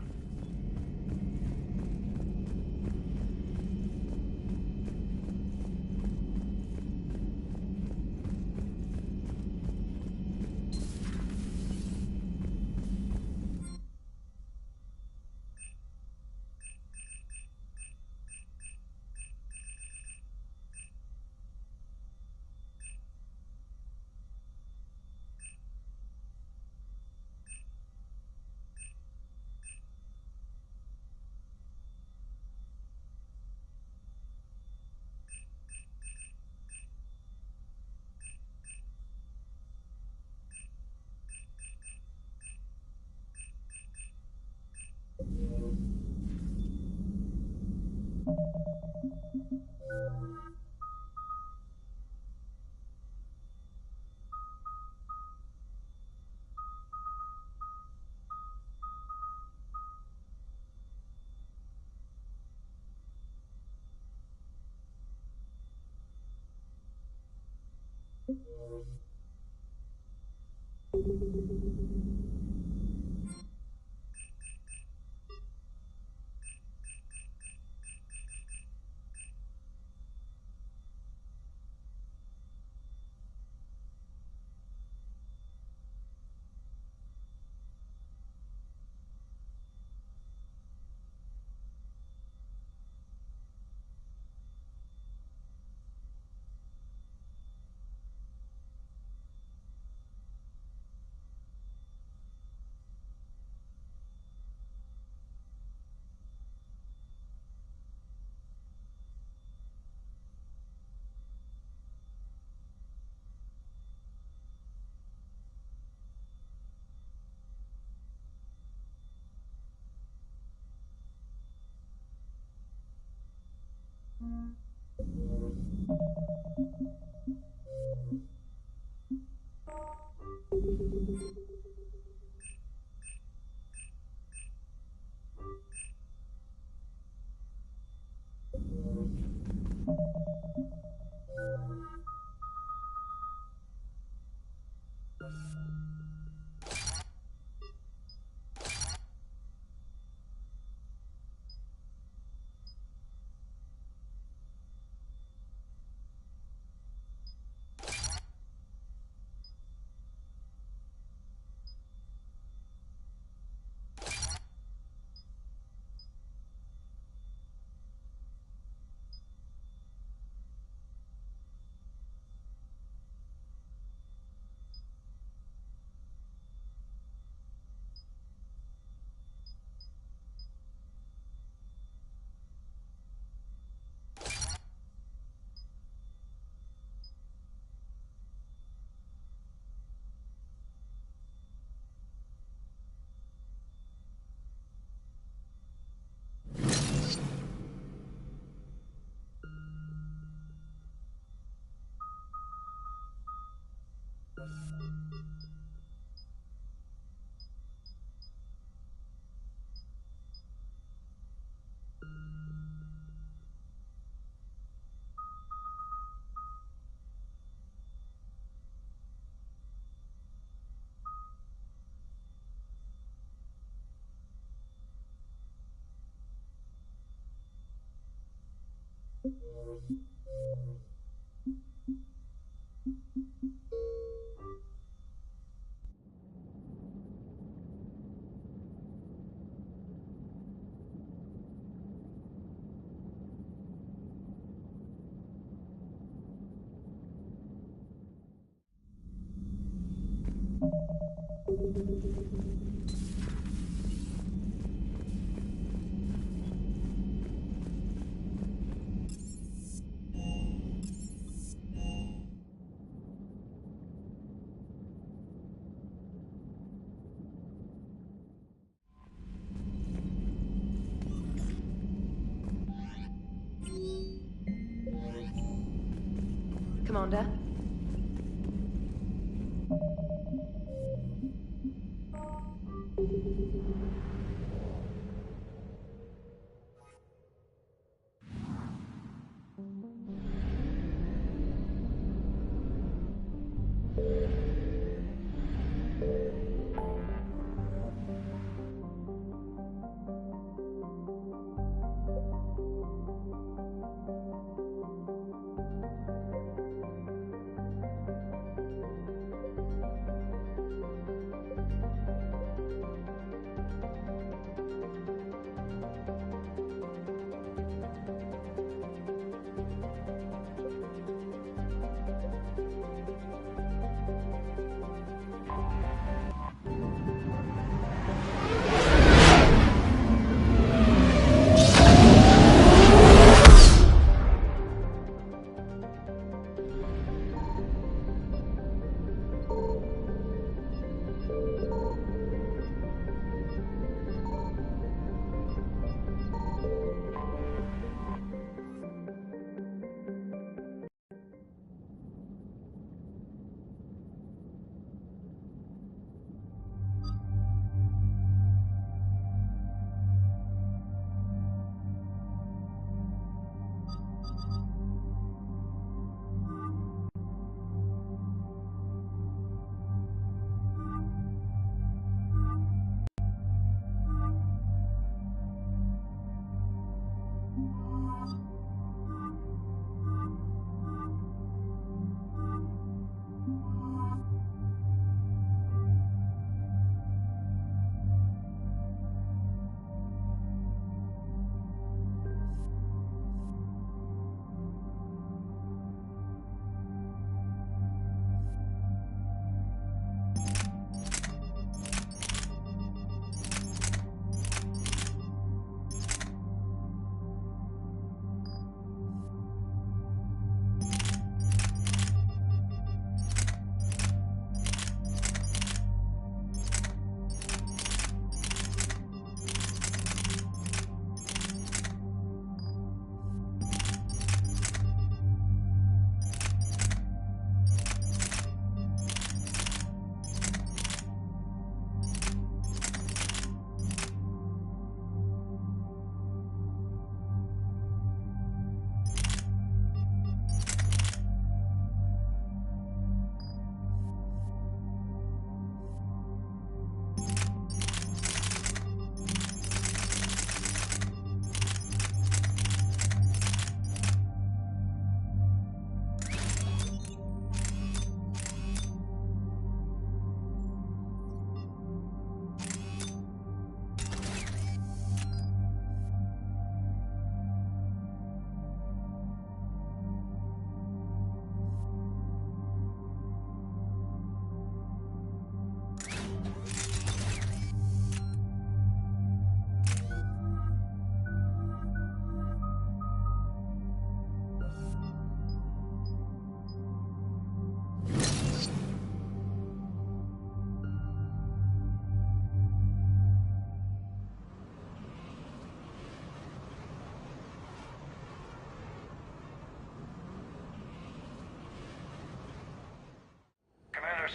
Commander.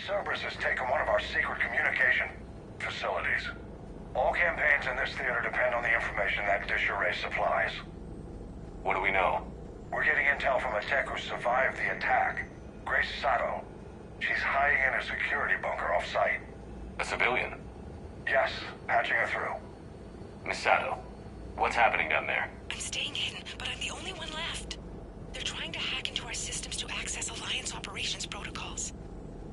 Cerberus has taken one of our secret communication facilities. All campaigns in this theater depend on the information that dish array supplies. What do we know? We're getting intel from a tech who survived the attack. Grace Sato. She's hiding in a security bunker off-site. A civilian? Yes, patching her through. Miss Sato, what's happening down there? I'm staying hidden, but I'm the only one left. They're trying to hack into our systems to access Alliance operations protocols.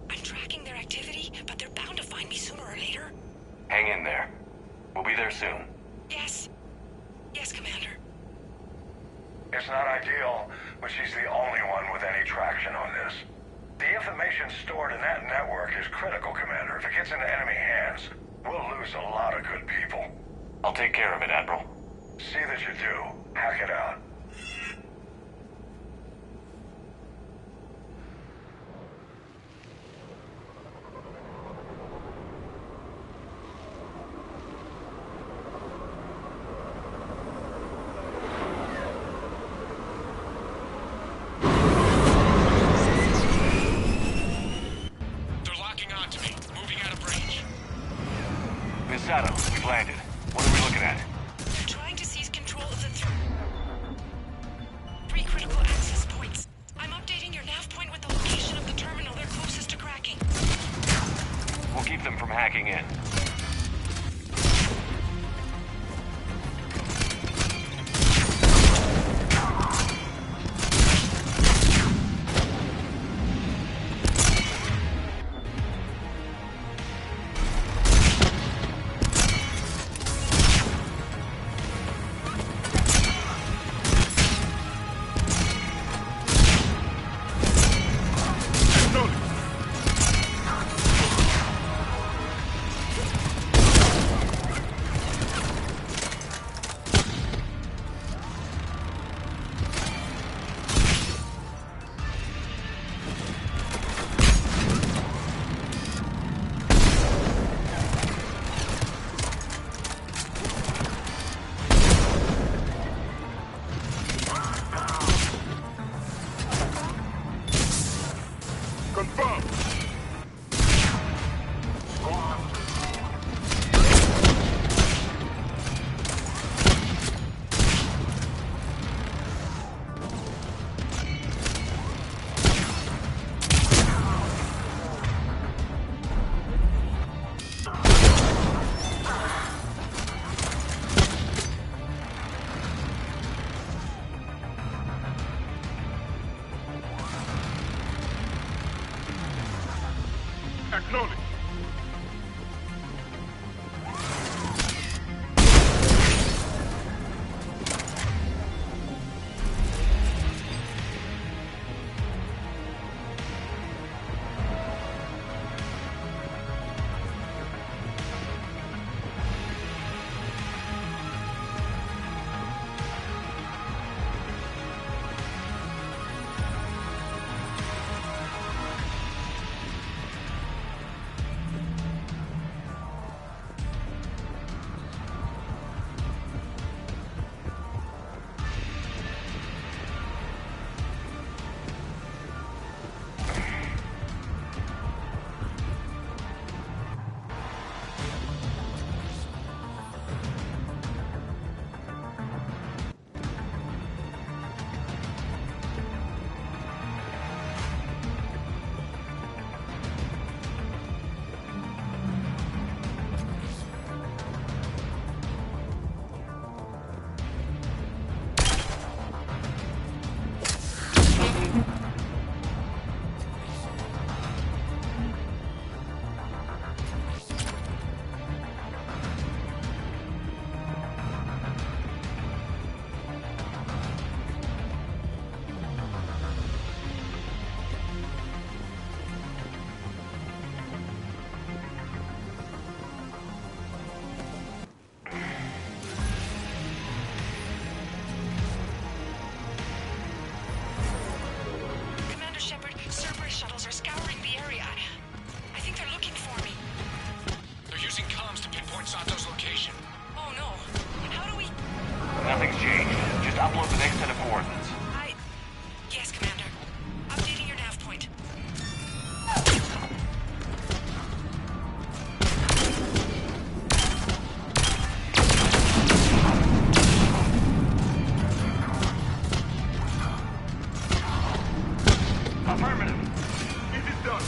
I'm tracking their activity, but they're bound to find me sooner or later. Hang in there. We'll be there soon. Yes. Yes, Commander. It's not ideal, but she's the only one with any traction on this. The information stored in that network is critical, Commander. If it gets into enemy hands, we'll lose a lot of good people. I'll take care of it, Admiral. See that you do. Hack it out. Sato, we've landed. What are we looking at? They're trying to seize control of the three critical access points. I'm updating your nav point with the location of the terminal they're closest to cracking. We'll keep them from hacking in. Acknowledge. Cerberus shuttles are scouring the area. I think they're looking for me. They're using comms to pinpoint Sato's location. Oh no. How do we... Nothing's changed. Just upload the next set of coordinates. Yes, Commander. Updating your nav point. Affirmative. It is done.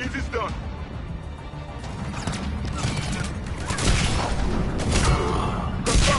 It is done. Confirm.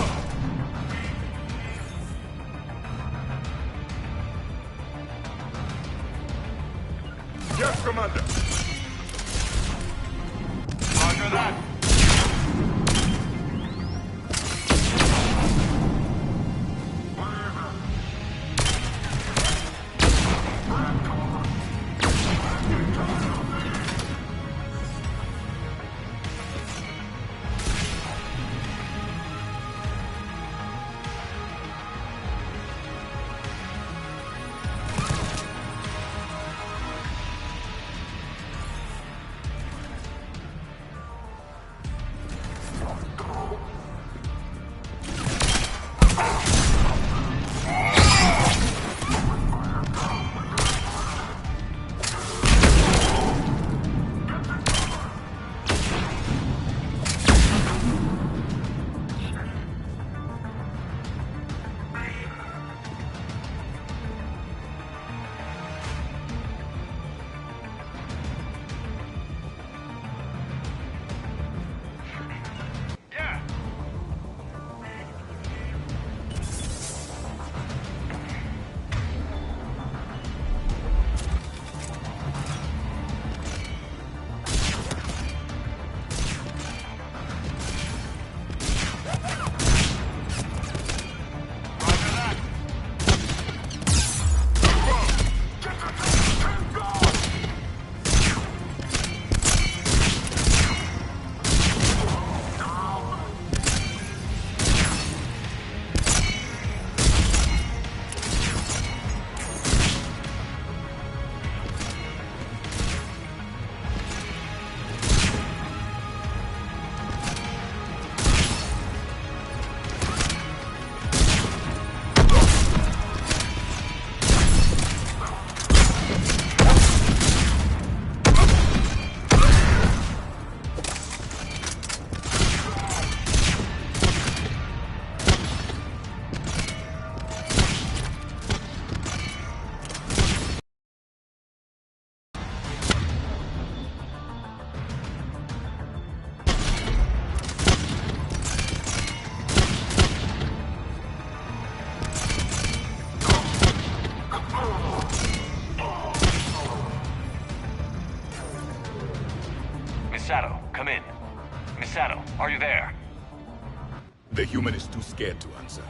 The human is too scared to answer.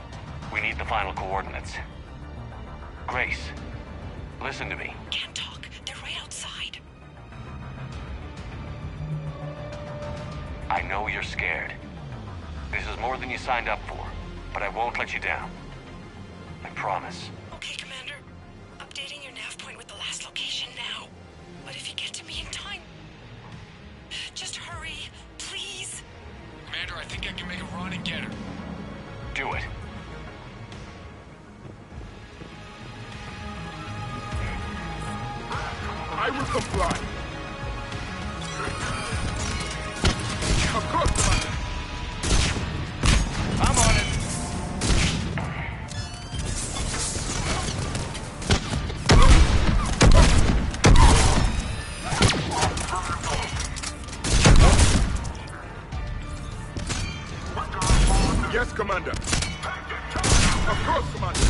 We need the final coordinates. Grace, listen to me. Can't talk. They're right outside. I know you're scared. This is more than you signed up for, but I won't let you down. I promise. Okay, Commander. Updating your nav point with the last location now. But if you get to me in time, just hurry, please. Commander, I think I can make a run and get her. Do it. I will comply. Of course, Commander. I'm on it. Yes, Commander. Of course, Commander.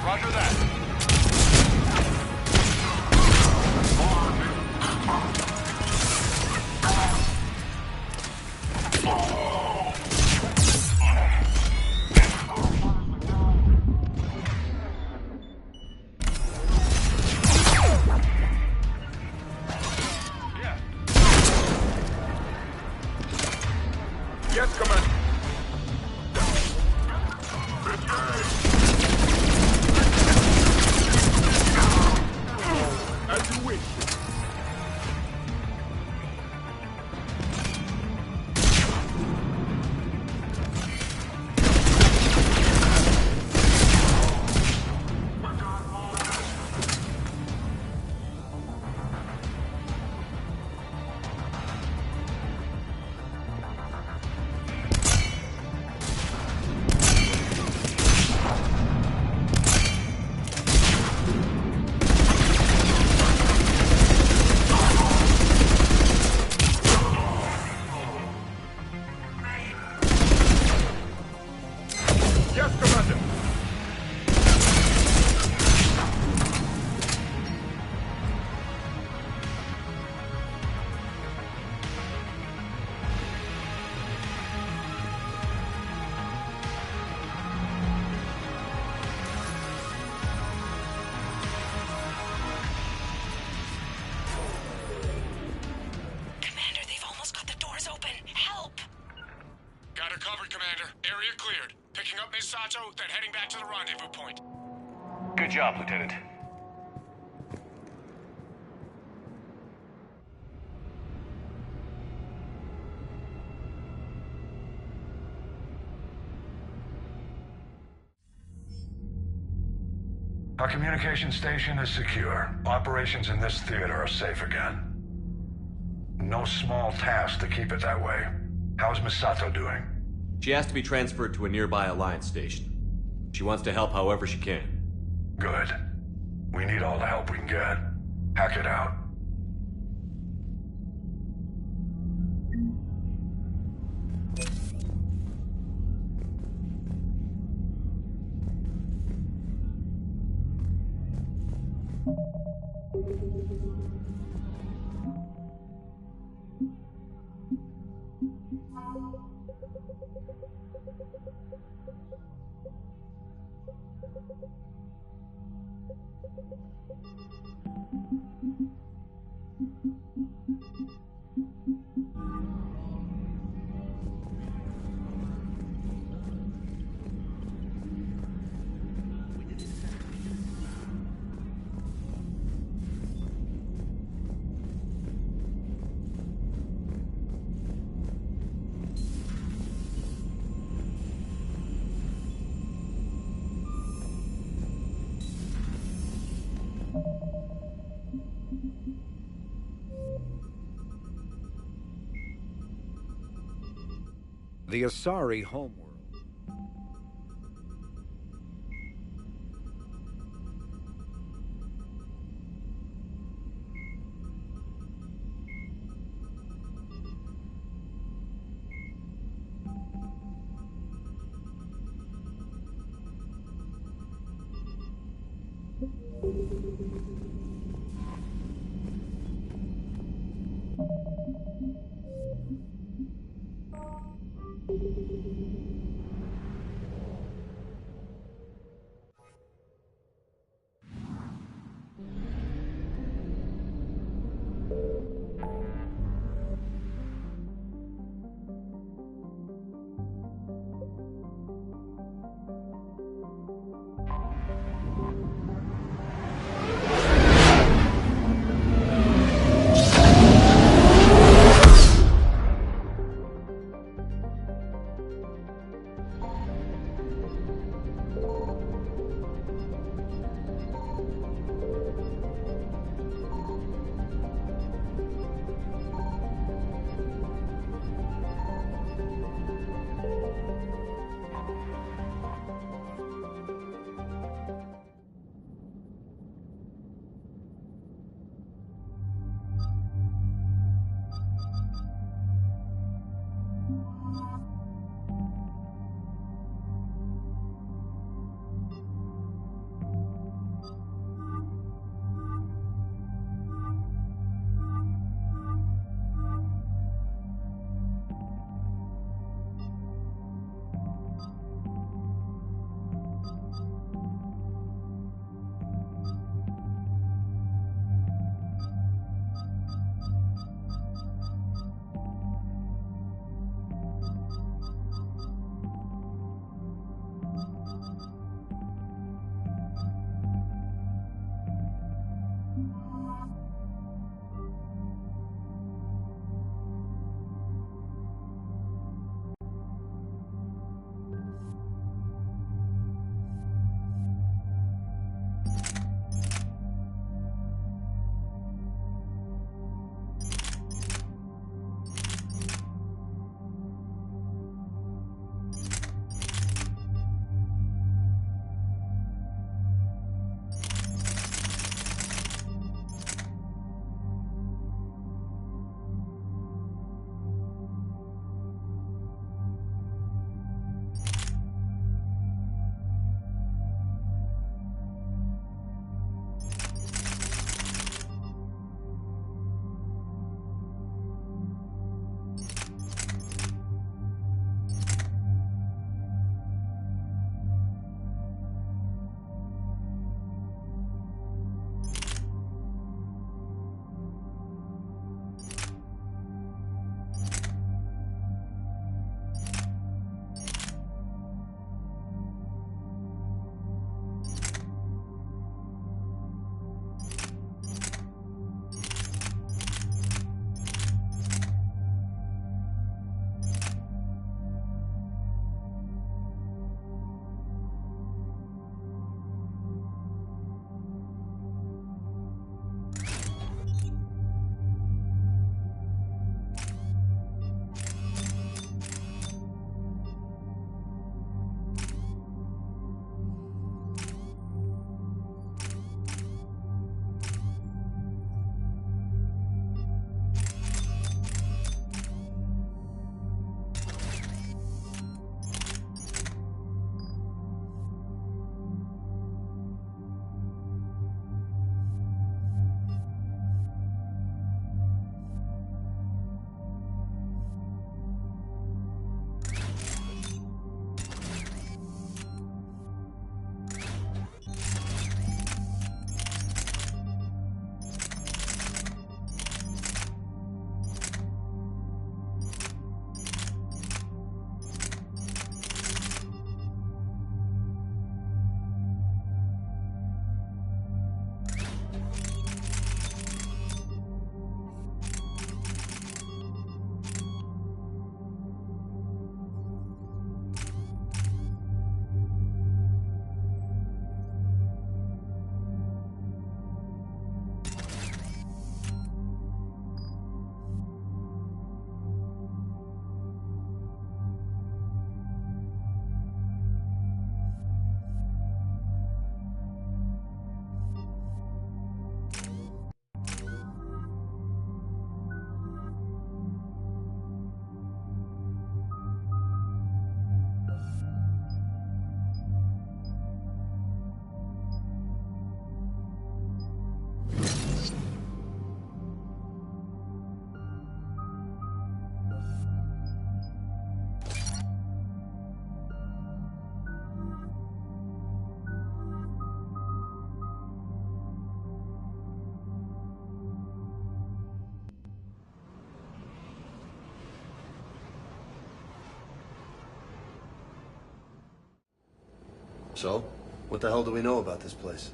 Roger that. Yes, Commander. As you wish. Yes, Commander. Commander, they've almost got the doors open. Help! Got her covered, Commander. Area cleared. Picking up Miss Sato, then heading back to the rendezvous point. Good job, Lieutenant. Our communication station is secure. Operations in this theater are safe again. No small task to keep it that way. How's Misato doing? She has to be transferred to a nearby Alliance station. She wants to help however she can. Good. We need all the help we can get. Hack it out. The Asari homeworld. So, what the hell do we know about this place?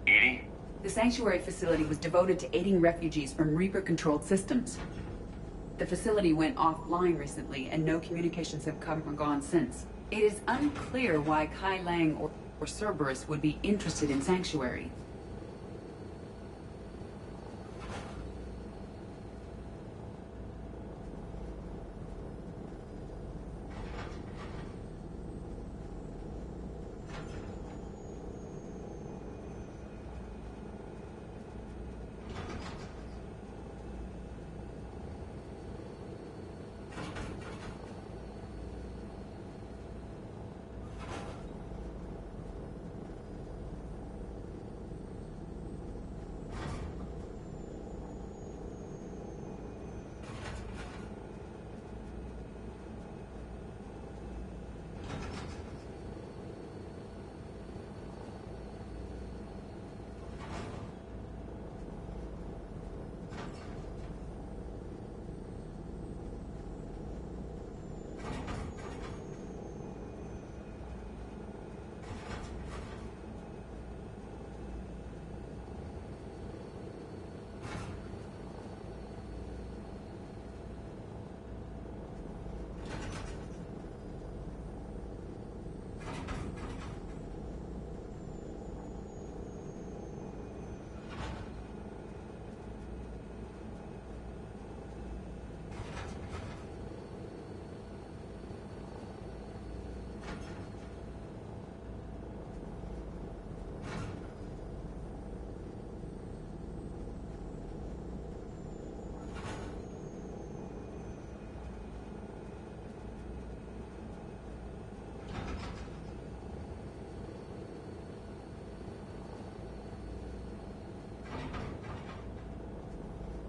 Edie? The sanctuary facility was devoted to aiding refugees from Reaper-controlled systems. The facility went offline recently, and no communications have come or gone since. It is unclear why Kai Lang or Cerberus would be interested in Sanctuary.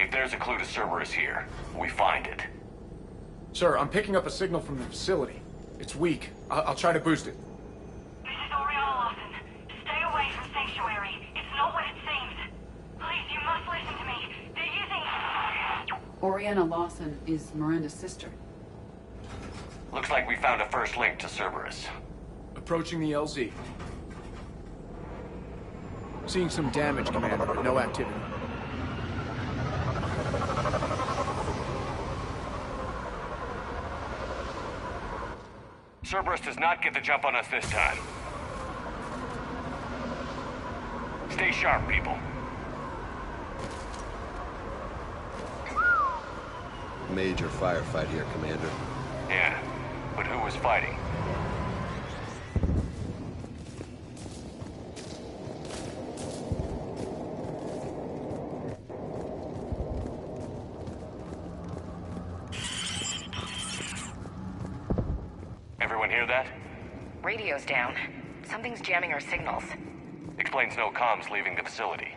If there's a clue to Cerberus here, we find it. Sir, I'm picking up a signal from the facility. It's weak. I'll try to boost it. This is Oriana Lawson. Stay away from Sanctuary. It's not what it seems. Please, you must listen to me. They're using... Oriana Lawson is Miranda's sister. Looks like we found a first link to Cerberus. Approaching the LZ. Seeing some damage, Commander, but no activity. Cerberus does not get the jump on us this time. Stay sharp, people. Major firefight here, Commander. Yeah, but who was fighting? Everyone hear that? Radio's down. Something's jamming our signals. Explains no comms leaving the facility.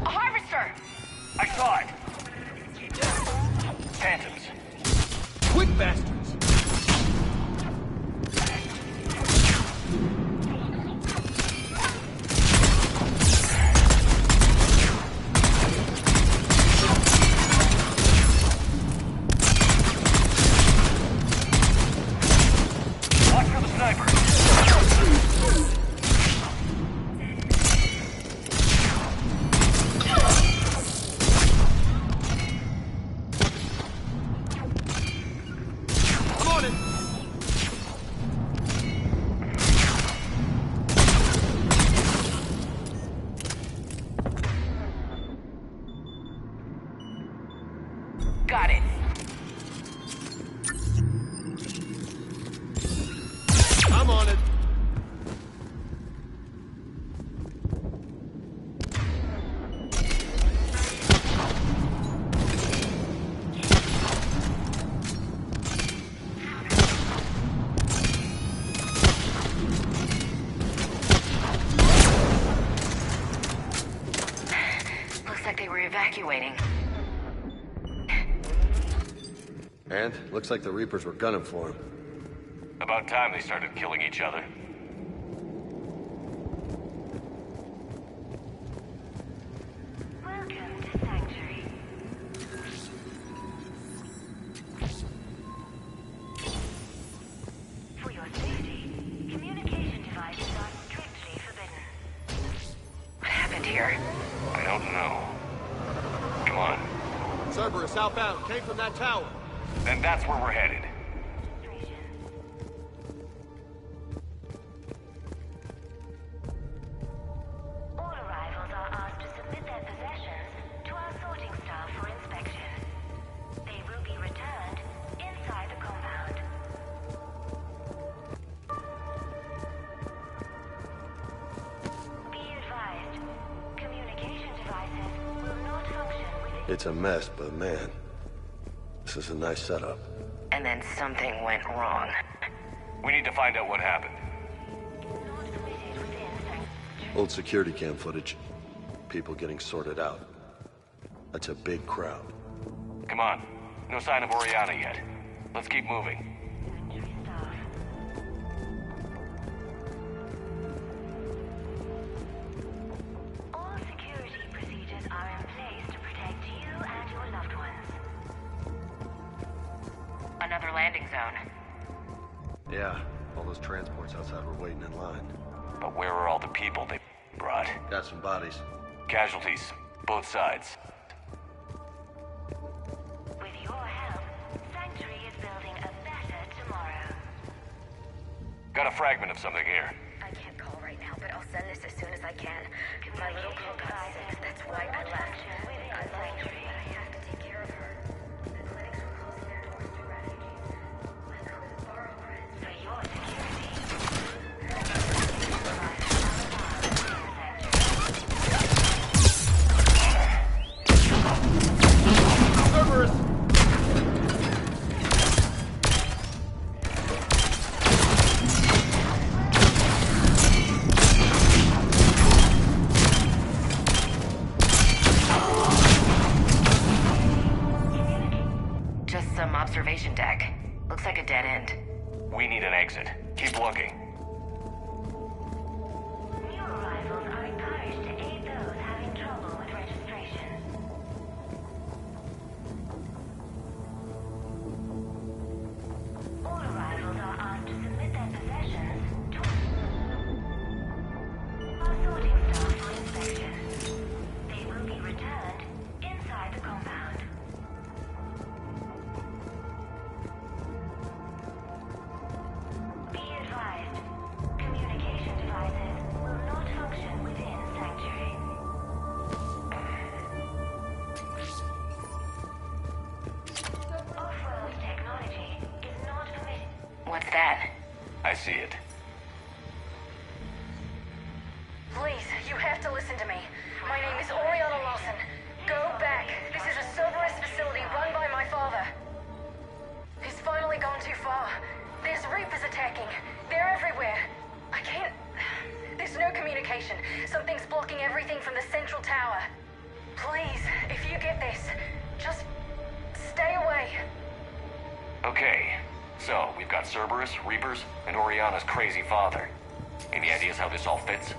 A harvester! I saw it! Phantoms. Quick bastards! Watch for the sniper. I'm on it! Got it. I'm on it! Looks like they were evacuating. And looks like the Reapers were gunning for him. About time they started killing each other. Cerberus outbound. Came from that tower. Then that's where we're headed. All arrivals are asked to submit their possessions to our sorting staff for inspection. They will be returned inside the compound. Be advised, communication devices will not function within... It's a mess, but man, this is a nice setup. And then something went wrong. We need to find out what happened. Old security cam footage. People getting sorted out. That's a big crowd. Come on. No sign of Oriana yet. Let's keep moving. All security procedures are in place to protect you and your loved ones. Another landing zone. Yeah, all those transports outside were waiting in line. But where are all the people they brought? Got some bodies. Casualties. Both sides. With your help, Sanctuary is building a better tomorrow. Got a fragment of something here. I can't call right now, but I'll send this as soon as I can. My little girl got sick, that's why I left. I love her, but I have to take care of her. The clinics were closing their doors to refugees. I couldn't borrow her. For your security, Cerberus! Just some observation deck. Looks like a dead end. We need an exit. Keep looking. new arrivals are encouraged to aid those having trouble with registration. All arrivals are asked to submit their possessions to our sorting staff for inspection. They will be returned inside the compound. Be advised, communication devices will not function within Sanctuary. Off-world technology is not permitted. What's that? I see it. Please, you have to listen to me. My name is Oriana Lawson. Go back. This is a Cerberus facility run by my father. He's finally gone too far. There's Reapers attacking. They're everywhere. I can't... There's no communication. Something's blocking everything from the central tower. Please, if you get this, just stay away. Okay. So, we've got Cerberus, Reapers, and Oriana's crazy father. Any ideas how this all fits?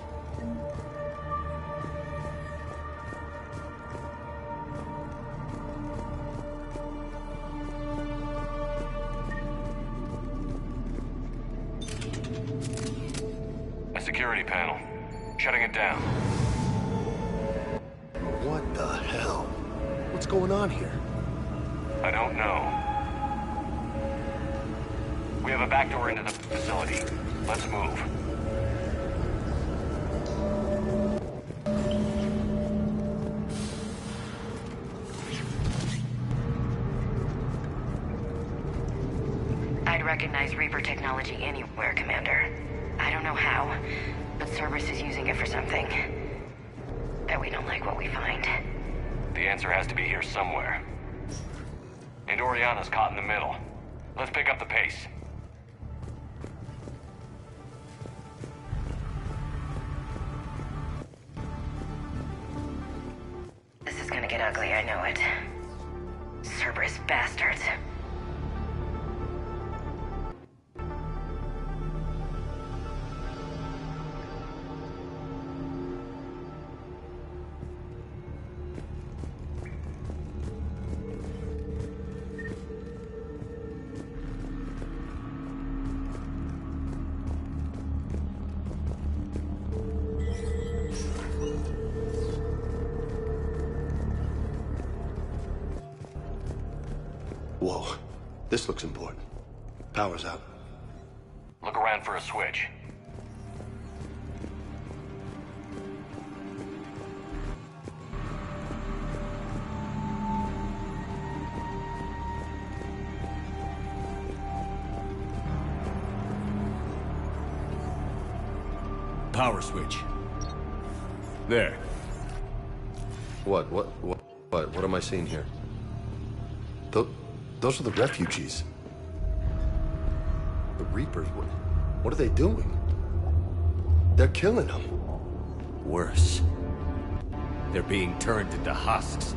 A security panel. Shutting it down. What the hell? What's going on here? I don't know. We have a back door into the facility. Let's move. I'd recognize Reaper technology anywhere, Commander. I don't know how, but Cerberus is using it for something. Bet we don't like what we find. The answer has to be here somewhere. And Oriana's caught in the middle. Let's pick up the pace. This is gonna get ugly, I know it. Cerberus bastards. Whoa. This looks important. Power's out. Look around for a switch. Power switch. There. What am I seeing here? Those are the refugees. The Reapers, what are they doing? They're killing them. Worse. They're being turned into husks.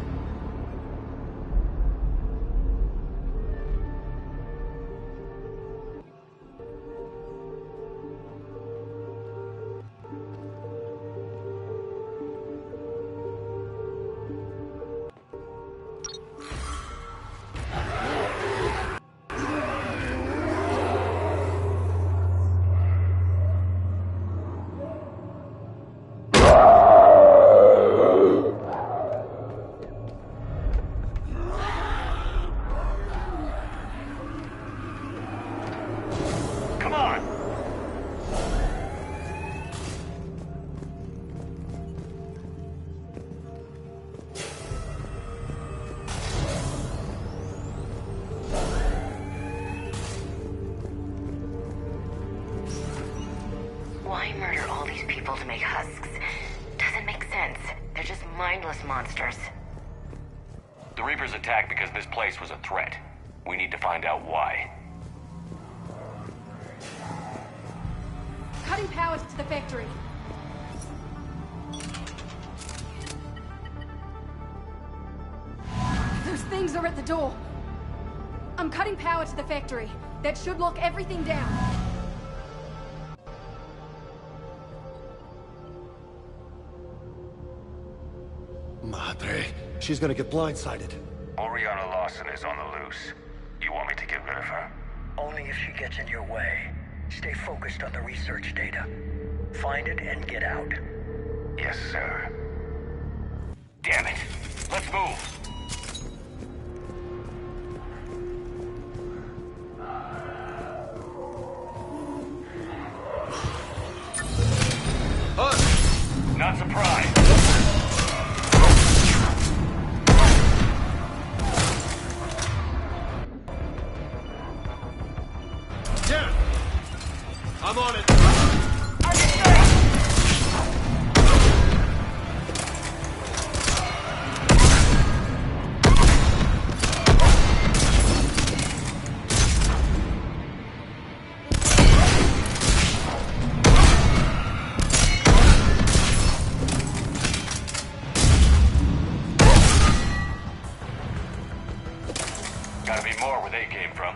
Why murder all these people to make husks? Doesn't make sense. They're just mindless monsters. The Reapers attacked because this place was a threat. We need to find out why. Cutting power to the factory. Those things are at the door. I'm cutting power to the factory. That should lock everything down. Madre, she's gonna get blindsided. Oriana Lawson is on the loose. You want me to get rid of her? Only if she gets in your way. Stay focused on the research data. Find it and get out. Yes, sir. Damn it. Let's move. Not surprised. Yeah! I'm on it! Gotta be more where they came from.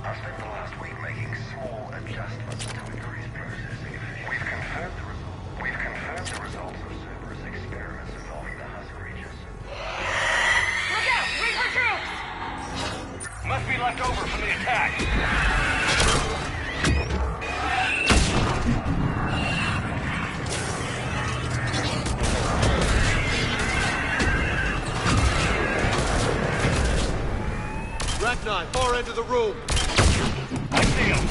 I spent the last week making small adjustments to increase processing efficiency. We've confirmed the results of Cerberus experiments involving the Husk creatures. Look out! Reaper troops! Must be left over from the attack. Ragnai, far end of the room. I see him.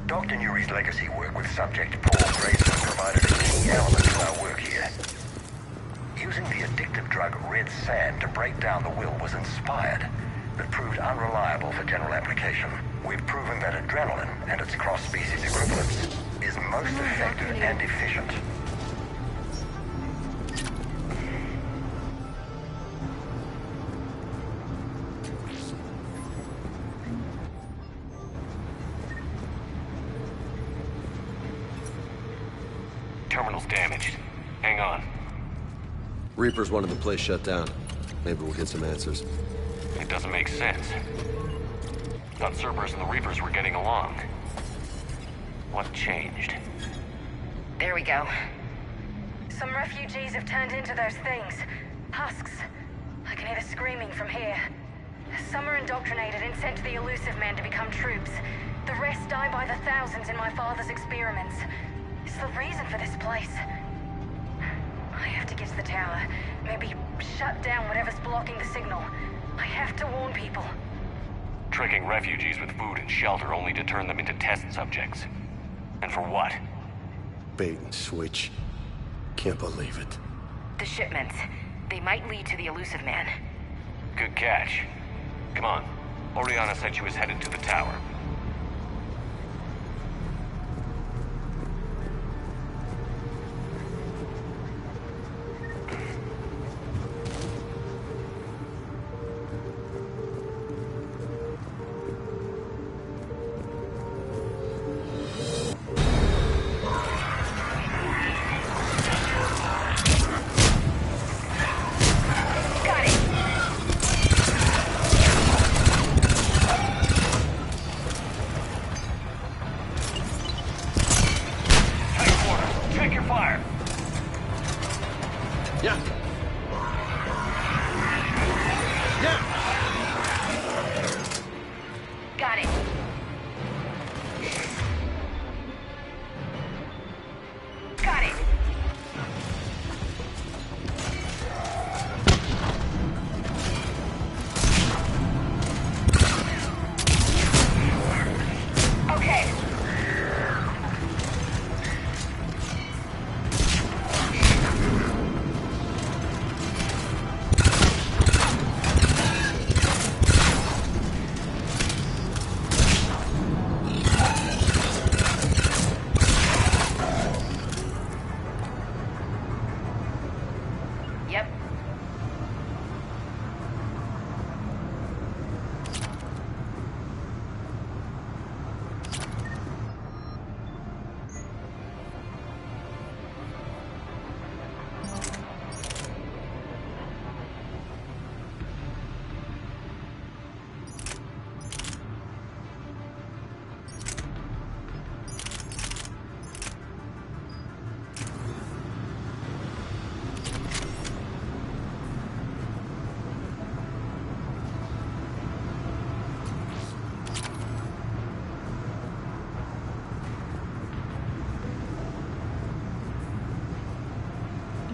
Dr. Nuri's legacy work with Subject Paul Grayson provided a key element to our work here. Using the addictive drug Red Sand to break down the will was inspired, but proved unreliable for general application. We've proven that adrenaline and its cross-species equivalents is most effective and efficient. Terminal's damaged. Hang on. Reapers wanted the place shut down. Maybe we'll get some answers. It doesn't make sense. Thought Cerberus and the Reapers were getting along. What changed? There we go. Some refugees have turned into those things. Husks. I can hear the screaming from here. Some are indoctrinated and sent to the Elusive Men to become troops. The rest die by the thousands in my father's experiments. It's the reason for this place. I have to get to the tower. Maybe shut down whatever's blocking the signal. I have to warn people. Tricking refugees with food and shelter only to turn them into test subjects. And for what? Bait and switch. Can't believe it. The shipments. They might lead to the Elusive Man. Good catch. Come on. Oriana said she was headed to the tower.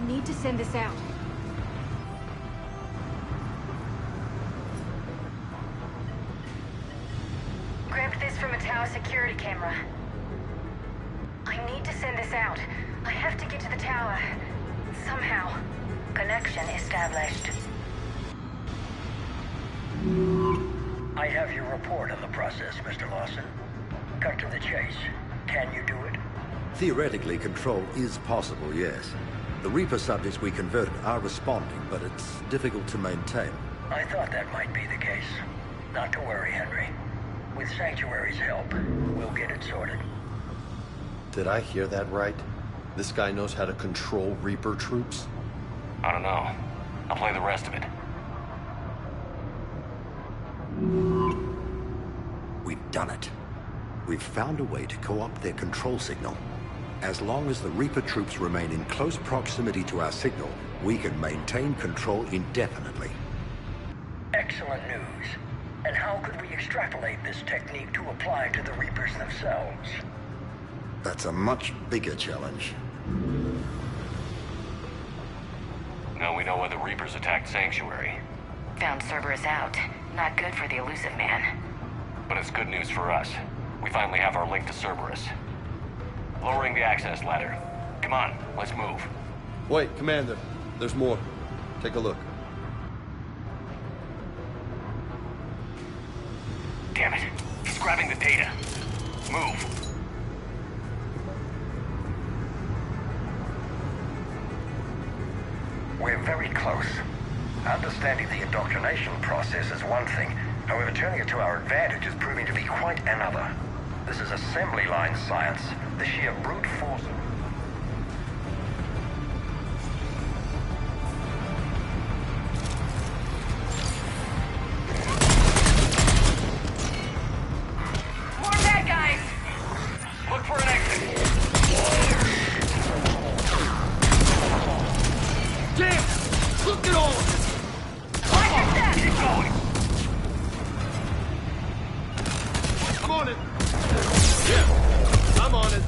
Need to send this out. Grabbed this from a tower security camera. I need to send this out. I have to get to the tower. Somehow. Connection established. I have your report on the process, Mr. Lawson. Cut to the chase. Can you do it? Theoretically, control is possible, yes. The Reaper subjects we converted are responding, but it's difficult to maintain. I thought that might be the case. Not to worry, Henry. With Sanctuary's help, we'll get it sorted. Did I hear that right? This guy knows how to control Reaper troops? I don't know. I'll play the rest of it. We've done it. We've found a way to co-opt their control signal. As long as the Reaper troops remain in close proximity to our signal, we can maintain control indefinitely. Excellent news. And how could we extrapolate this technique to apply to the Reapers themselves? That's a much bigger challenge. Now we know why the Reapers attacked Sanctuary. Found Cerberus out. Not good for the Elusive Man. But it's good news for us. We finally have our link to Cerberus. Lowering the access ladder. Come on, let's move. Wait, Commander. There's more. Take a look. Damn it. He's grabbing the data. Move. We're very close. Understanding the indoctrination process is one thing. However, turning it to our advantage is proving to be quite another. This is assembly line science. The sheer brute force of... More bad guys! Look for an exit. Damn! Look at all of this! Watch your step! Keep going! I'm on it! Yeah, I'm on it.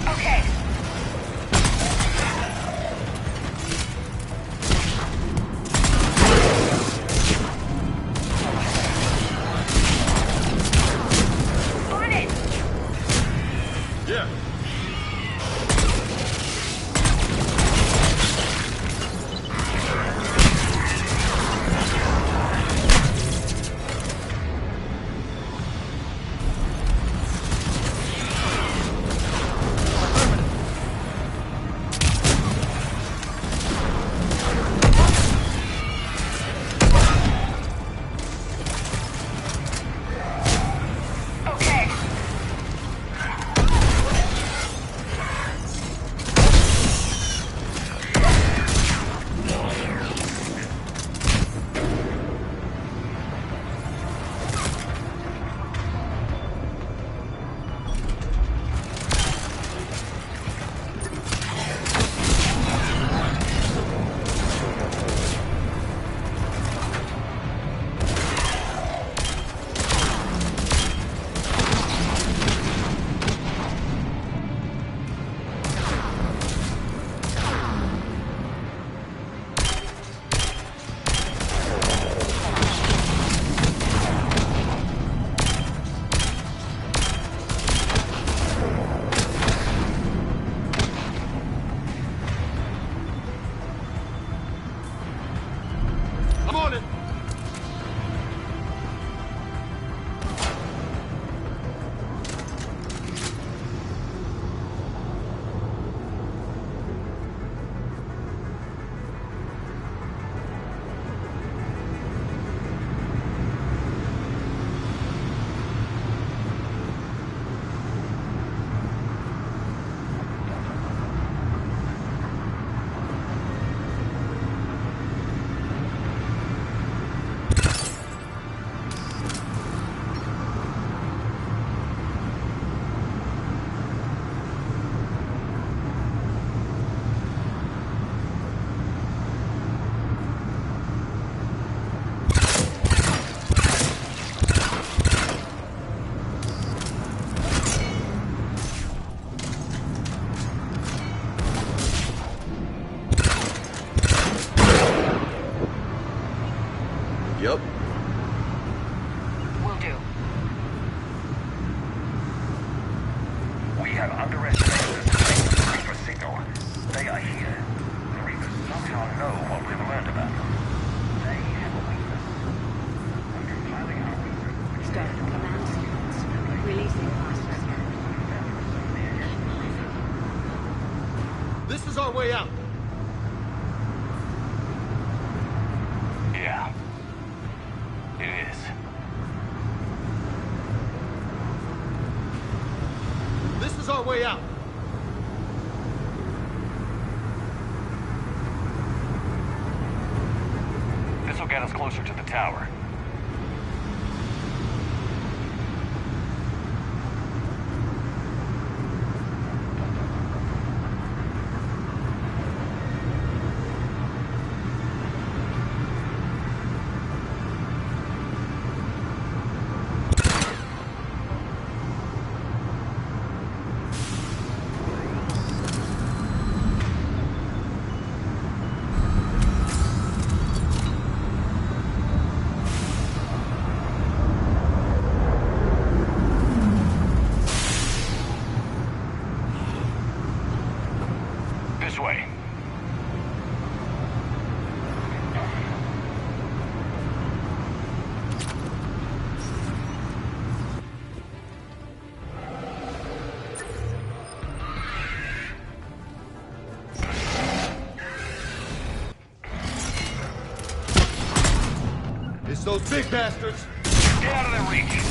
Okay. On it! Yeah. Okay. I'm on it. Yup. Will do. We have underestimated the strength of the Reaper signal. They are here. The Reapers somehow know what we've learned about them. They have a weakness. When compiling our research... Start the command sequence. Releasing hostage. This is our way out. Yeah. It is. This is our way out. This will get us closer to the tower. way. It's those big bastards! Get out of their reach!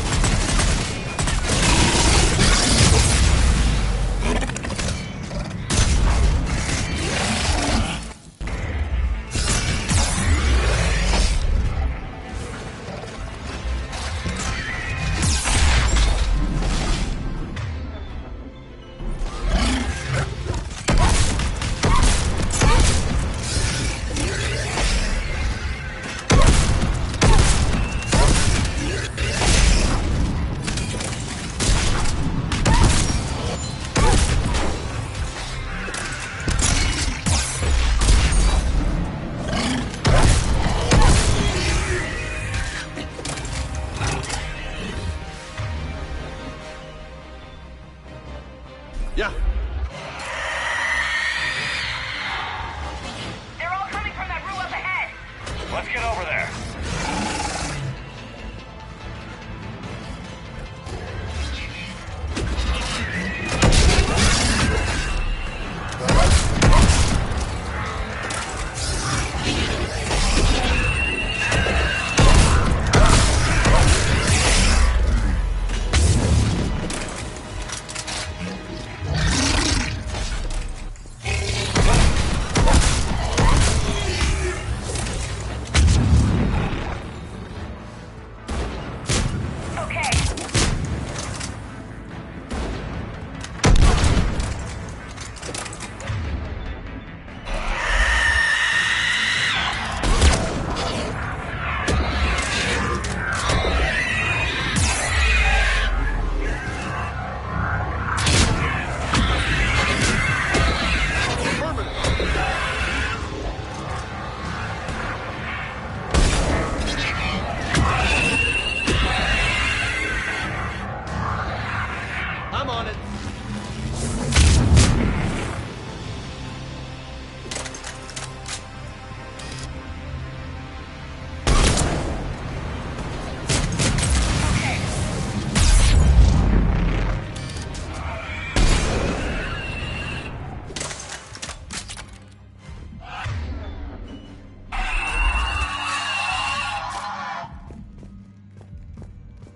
Yeah. They're all coming from that room up ahead. Let's get over there. I'm on it.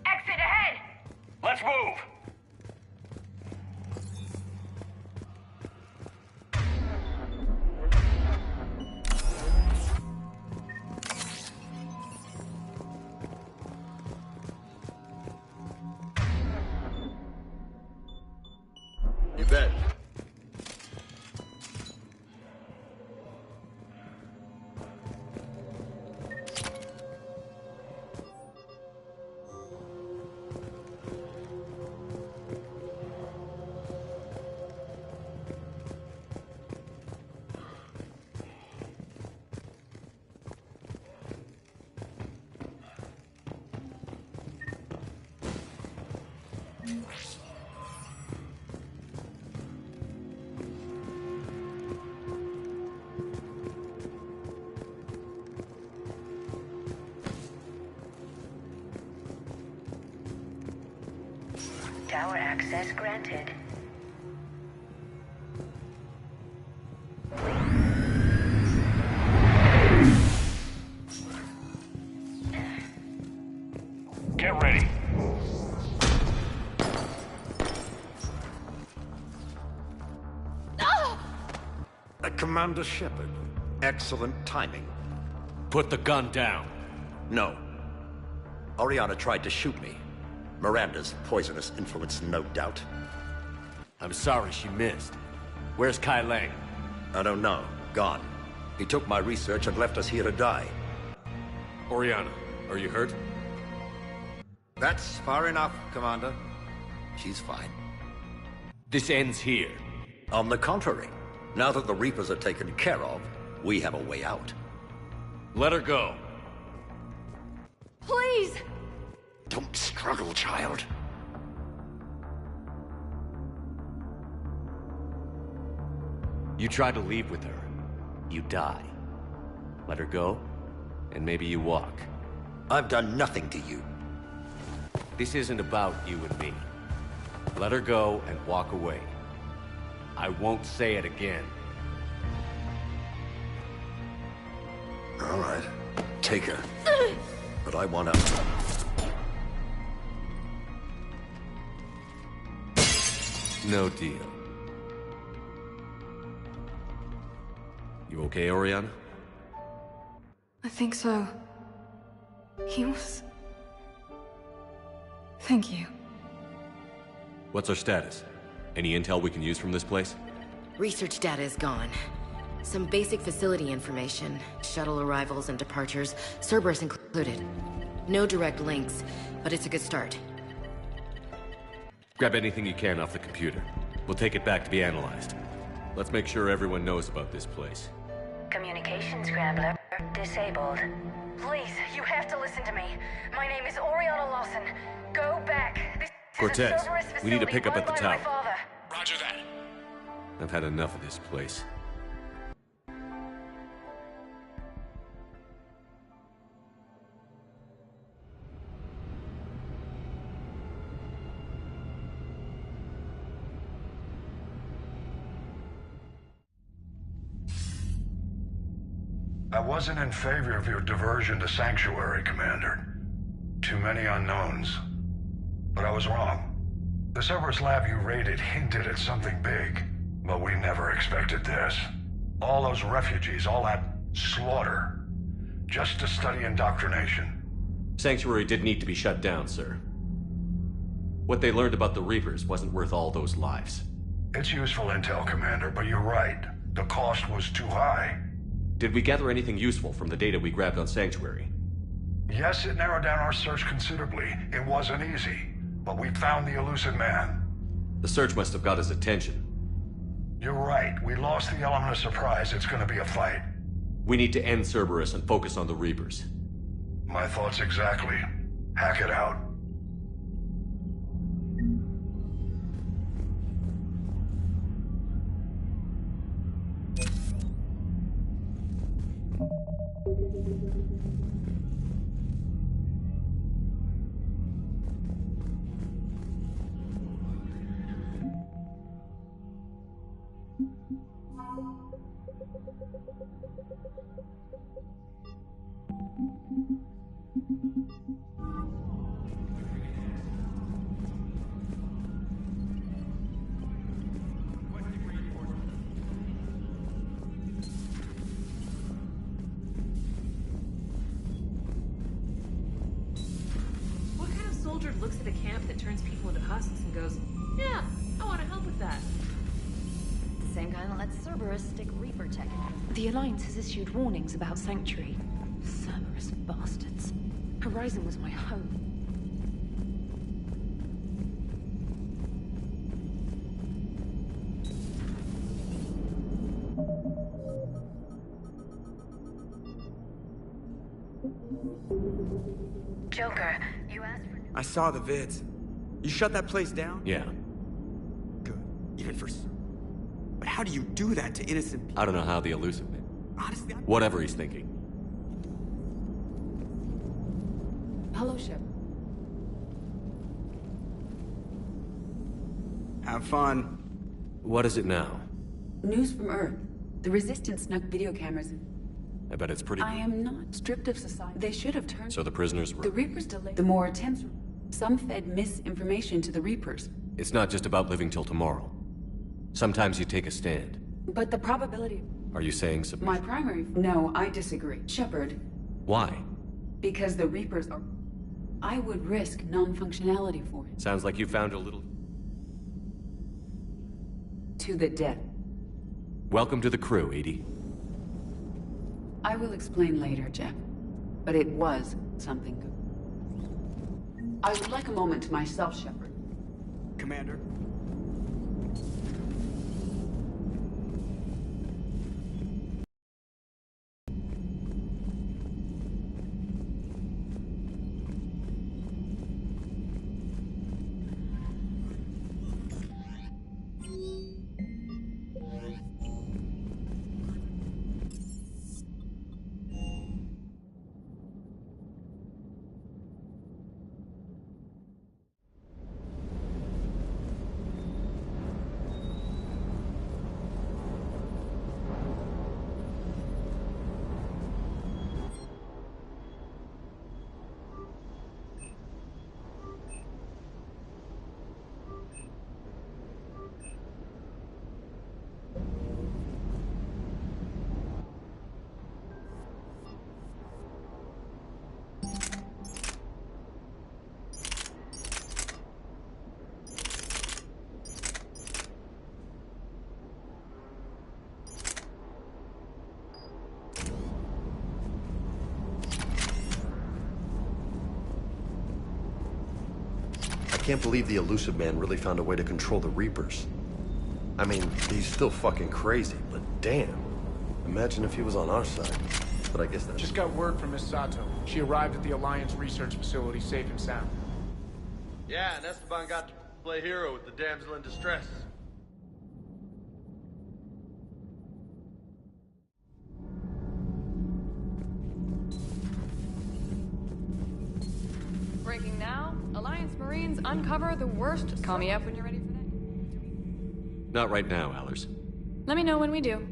Exit ahead. Let's move. You bet. Tower access granted. Get ready. Commander Shepard, excellent timing. Put the gun down. No. Oriana tried to shoot me. Miranda's poisonous influence, no doubt. I'm sorry she missed. Where's Kai Lang? I don't know. Gone. He took my research and left us here to die. Oriana, are you hurt? That's far enough, Commander. She's fine. This ends here. On the contrary, now that the Reapers are taken care of, we have a way out. Let her go. Please! Don't struggle, child. You try to leave with her, you die. Let her go, and maybe you walk. I've done nothing to you. This isn't about you and me. Let her go and walk away. I won't say it again. All right. Take her. But I want her. No deal. You okay, Oriana? I think so. He was... Thank you. What's our status? Any intel we can use from this place? Research data is gone. Some basic facility information, shuttle arrivals and departures, Cerberus included. No direct links, but it's a good start. Grab anything you can off the computer. We'll take it back to be analyzed. Let's make sure everyone knows about this place. Communication scrambler disabled. Please, you have to listen to me. My name is Oriana Lawson. Go back. This Cortez, is a Cerberus we need to facility pick up run at the by my tower. father. Roger that. I've had enough of this place. I wasn't in favor of your diversion to Sanctuary, Commander. Too many unknowns. But I was wrong. The Cerberus lab you raided hinted at something big, but we never expected this. All those refugees, all that slaughter, just to study indoctrination. Sanctuary did need to be shut down, sir. What they learned about the Reapers wasn't worth all those lives. It's useful intel, Commander, but you're right. The cost was too high. Did we gather anything useful from the data we grabbed on Sanctuary? Yes, it narrowed down our search considerably. It wasn't easy, but we found the elusive man. The search must have got his attention. You're right. We lost the element of surprise. It's gonna be a fight. We need to end Cerberus and focus on the Reapers. My thoughts exactly. Hack it out. What kind of soldier looks at a camp that turns people into husks and goes, yeah, I want to help with that? Same kind that lets Cerberus stick Reaper tech in. The Alliance has issued warnings about Sanctuary. Cerberus bastards. Horizon was my home. Joker, you asked for... I saw the vids. You shut that place down? Yeah. Good. Even for... But how do you do that to innocent people? I don't know how the elusive man. Honestly, Whatever he's thinking. Hello, Shep. Have fun. What is it now? News from Earth. The Resistance snuck video cameras in. I bet it's pretty... I am not stripped of society. They should have turned... So the prisoners were... The Reapers delayed. The more attempts... Some fed misinformation to the Reapers. It's not just about living till tomorrow. Sometimes you take a stand. But the probability... Are you saying submission? My primary... No, I disagree. Shepard, Why? because the Reapers are... I would risk non-functionality for it. Sounds like you found a little... To the death. Welcome to the crew, Edie. I will explain later, Jeff. But it was something good. I would like a moment to myself, Shepard. Commander. can't believe the elusive man really found a way to control the Reapers. I mean, he's still fucking crazy, but damn. Imagine if he was on our side. But I guess that's... Just got word from Miss Sato. She arrived at the Alliance research facility safe and sound. Yeah, and Esteban got to play hero with the damsel in distress. Breaking now, Alliance Marines uncover the worst... Call me up when you're ready for that. Not right now, Allers. Let me know when we do.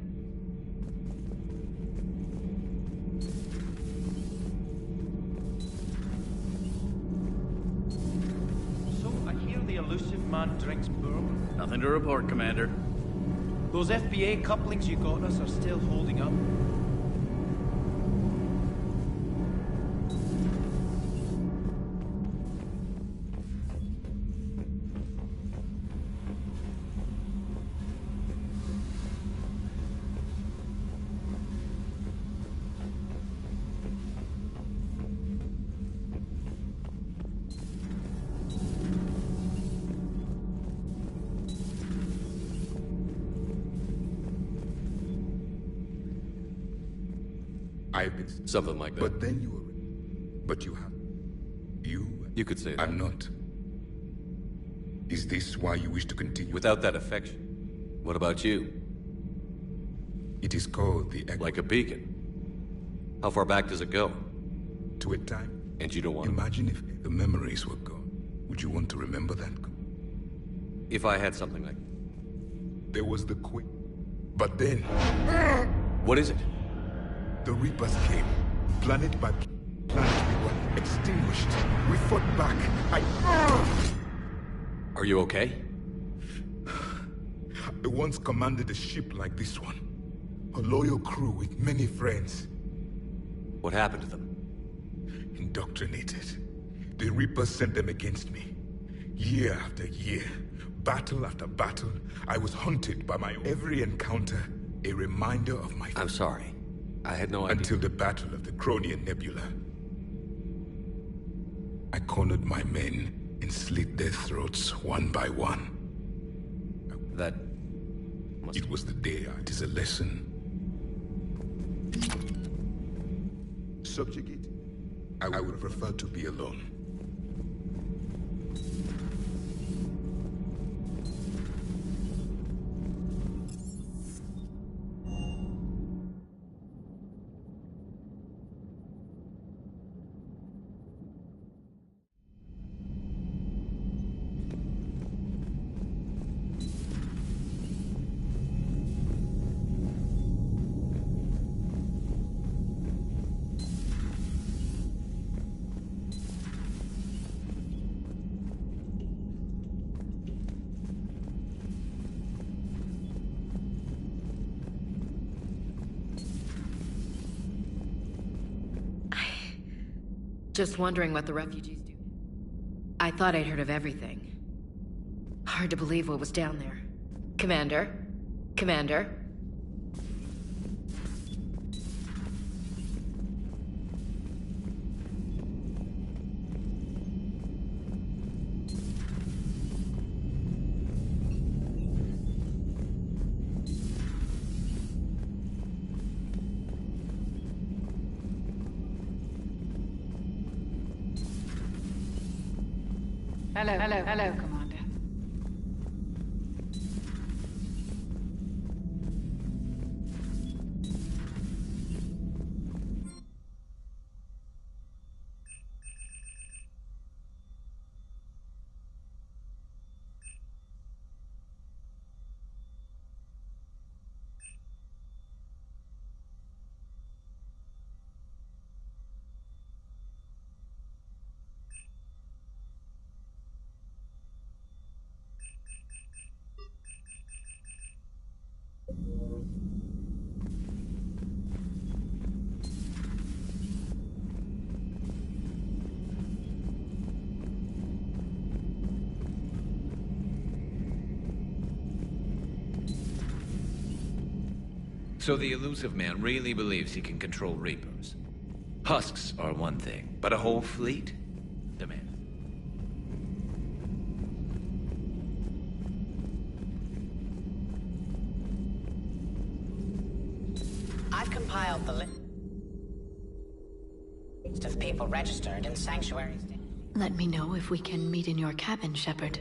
So, I hear the elusive man drinks bourbon. Nothing to report, Commander. Those FBA couplings you got us are still holding up. I've been... Something like that. But then you were... But you have... You could say that. I'm not. Is this why you wish to continue? Without that affection. What about you? It is called the... Like a beacon. How far back does it go? To a time. And you don't want... Imagine if the memories were gone. Would you want to remember that? If I had something like... There was the quick... But then... What is it? The Reapers came. Planet by planet we were extinguished. We fought back. Are you okay? I once commanded a ship like this one. A loyal crew with many friends. What happened to them? Indoctrinated. The Reapers sent them against me. Year after year, battle after battle, I was hunted by my own. Every encounter, a reminder of my... I'm sorry. I had no idea. Until the Battle of the Cronian Nebula. I cornered my men and slit their throats one by one. That... It was the day art is a lesson. Subjugate? I would prefer to be alone. Just wondering what the refugees do. I thought I'd heard of everything. Hard to believe what was down there. Commander? Commander? Hello, Commander. So the elusive man really believes he can control Reapers. Husks are one thing, but a whole fleet? Demand. I've compiled the list of people registered in sanctuaries. Let me know if we can meet in your cabin, Shepard.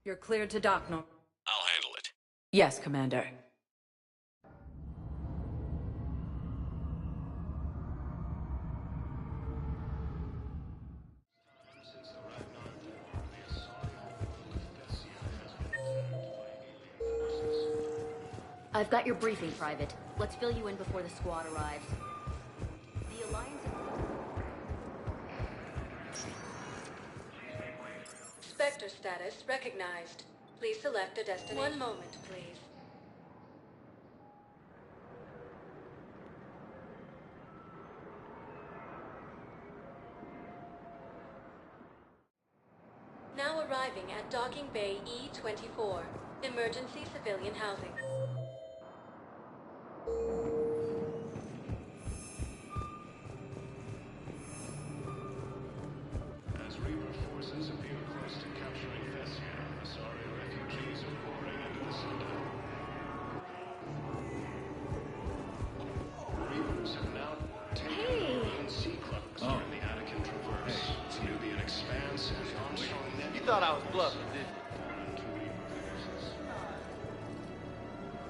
You're cleared to dock, Norm. I'll handle it. Yes, Commander. I've got your briefing, Private. Let's fill you in before the squad arrives. The Alliance... Spectre status recognized. Please select a destination. One moment, please. Now arriving at Docking Bay E-24. Emergency civilian housing. As Reaper forces appear close to capturing Thessia, Asari refugees are pouring into the center. Reapers have now taken the main sea clubs in the Attican Traverse, Nubian Expanse, and Armstrong Nebula. You thought I was bluffing, didn't you?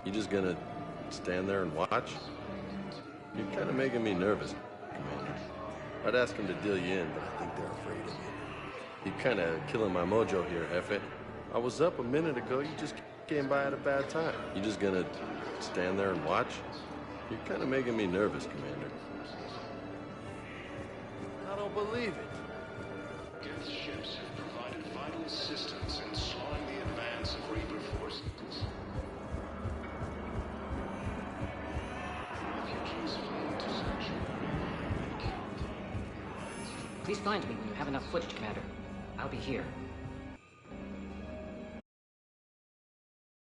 You just gonna stand there and watch? You're kind of making me nervous, Commander. I'd ask them to deal you in, but I think they're afraid of you. You're kind of killing my mojo here, Efe. I was up a minute ago. You just came by at a bad time. You just gonna stand there and watch? You're kind of making me nervous, Commander. I don't believe it. Geth's ships have provided vital assistance in slowing the advance of Reaper forces. Refugees fleeing to sanctuary have been killed. Please find me when you have enough footage, Commander. I'll be here.